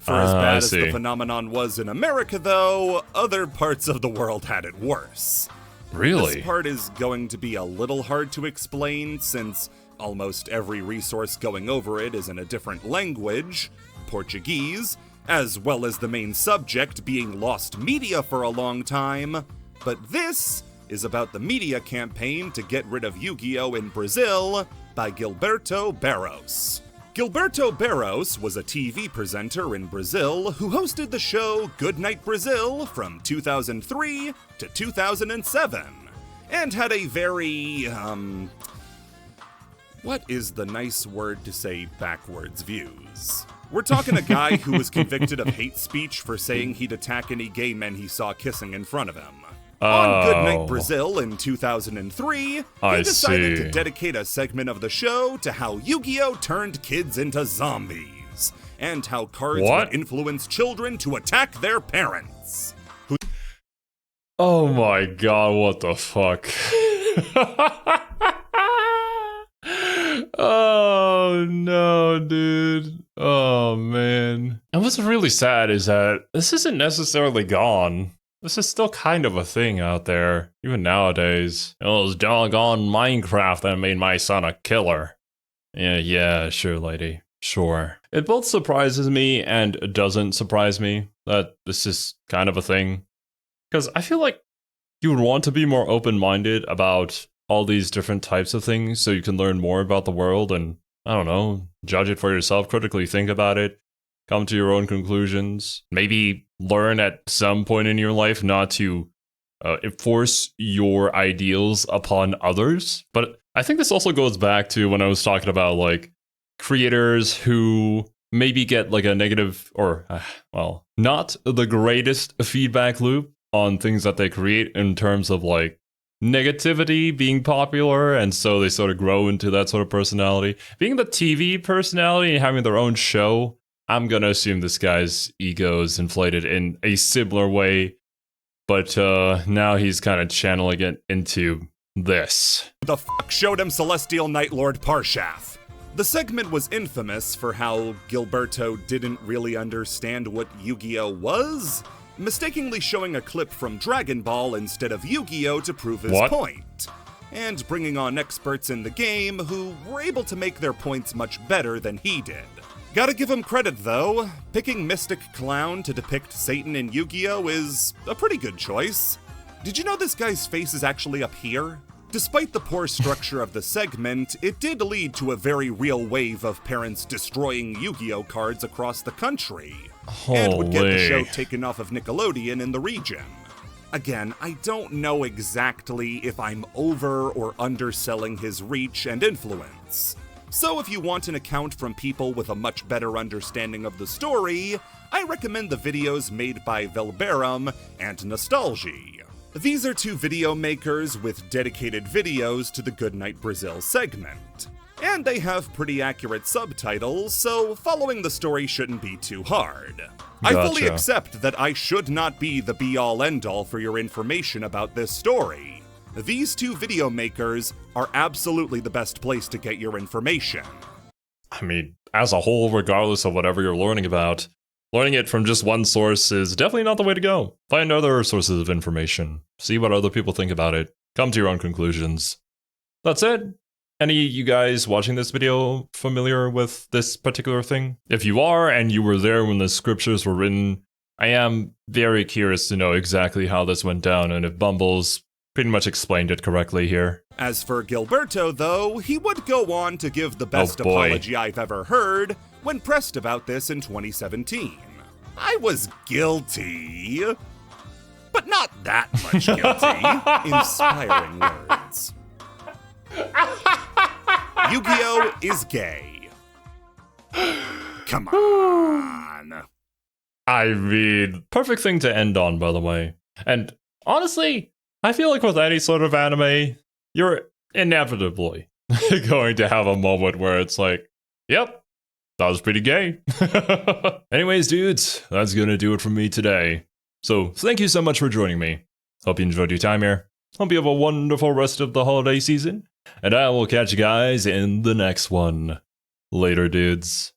For as bad as the phenomenon was in America, though, other parts of the world had it worse. Really? This part is going to be a little hard to explain, since almost every resource going over it is in a different language, Portuguese, as well as the main subject being lost media for a long time, but this is about the media campaign to get rid of Yu-Gi-Oh! In Brazil by Gilberto Barros. Gilberto Barros was a TV presenter in Brazil who hosted the show Good Night Brazil from 2003 to 2007, and had a very, what is the nice word to say backwards views? We're talking a guy who was convicted of hate speech for saying he'd attack any gay men he saw kissing in front of him. On Goodnight Brazil in 2003, he decided to dedicate a segment of the show to how Yu-Gi-Oh! Turned kids into zombies, and how cards would influence children to attack their parents. Oh my god, what the fuck? Oh no, dude. Oh man. And what's really sad is that this isn't necessarily gone. This is still kind of a thing out there, even nowadays. It was doggone Minecraft that made my son a killer. Yeah, sure, lady. Sure. It both surprises me and doesn't surprise me that this is kind of a thing. Because I feel like you would want to be more open-minded about all these different types of things so you can learn more about the world and, I don't know, judge it for yourself, critically think about it, come to your own conclusions. Maybe learn at some point in your life not to enforce your ideals upon others. But I think this also goes back to when I was talking about, like, creators who maybe get, like, a negative or, not the greatest feedback loop on things that they create in terms of, like, negativity being popular, and so they sort of grow into that sort of personality. Being the TV personality and having their own show, I'm gonna assume this guy's ego is inflated in a similar way, but now he's kind of channeling it into this. The fuck showed him Celestial Night Lord Parshaf? The segment was infamous for how Gilberto didn't really understand what Yu-Gi-Oh! Was, mistakenly showing a clip from Dragon Ball instead of Yu-Gi-Oh! To prove his point, and bringing on experts in the game who were able to make their points much better than he did. Gotta give him credit though, picking Mystic Clown to depict Satan in Yu-Gi-Oh! Is a pretty good choice. Did you know this guy's face is actually up here? Despite the poor structure of the segment, it did lead to a very real wave of parents destroying Yu-Gi-Oh! Cards across the country, and would get the show taken off of Nickelodeon in the region. Again, I don't know exactly if I'm over or underselling his reach and influence. So if you want an account from people with a much better understanding of the story, I recommend the videos made by Velberum and Nostalgie. These are two video makers with dedicated videos to the Goodnight Brazil segment. And they have pretty accurate subtitles, so following the story shouldn't be too hard. I fully accept that I should not be the be-all end-all for your information about this story. These two video makers are absolutely the best place to get your information. I mean, as a whole, regardless of whatever you're learning about, learning it from just one source is definitely not the way to go. Find other sources of information. See what other people think about it. Come to your own conclusions. That's it. Any of you guys watching this video familiar with this particular thing? If you are, and you were there when the scriptures were written, I am very curious to know exactly how this went down and if Bumbles pretty much explained it correctly here. As for Gilberto, though, he would go on to give the best apology I've ever heard when pressed about this in 2017. I was guilty, but not that much guilty. Inspiring words. Yu-Gi-Oh! Is gay. Come on. I mean, perfect thing to end on, by the way. And honestly, I feel like with any sort of anime, you're inevitably going to have a moment where it's like, yep, that was pretty gay. Anyways, dudes, that's gonna do it for me today. So thank you so much for joining me. Hope you enjoyed your time here. Hope you have a wonderful rest of the holiday season. And I will catch you guys in the next one. Later, dudes.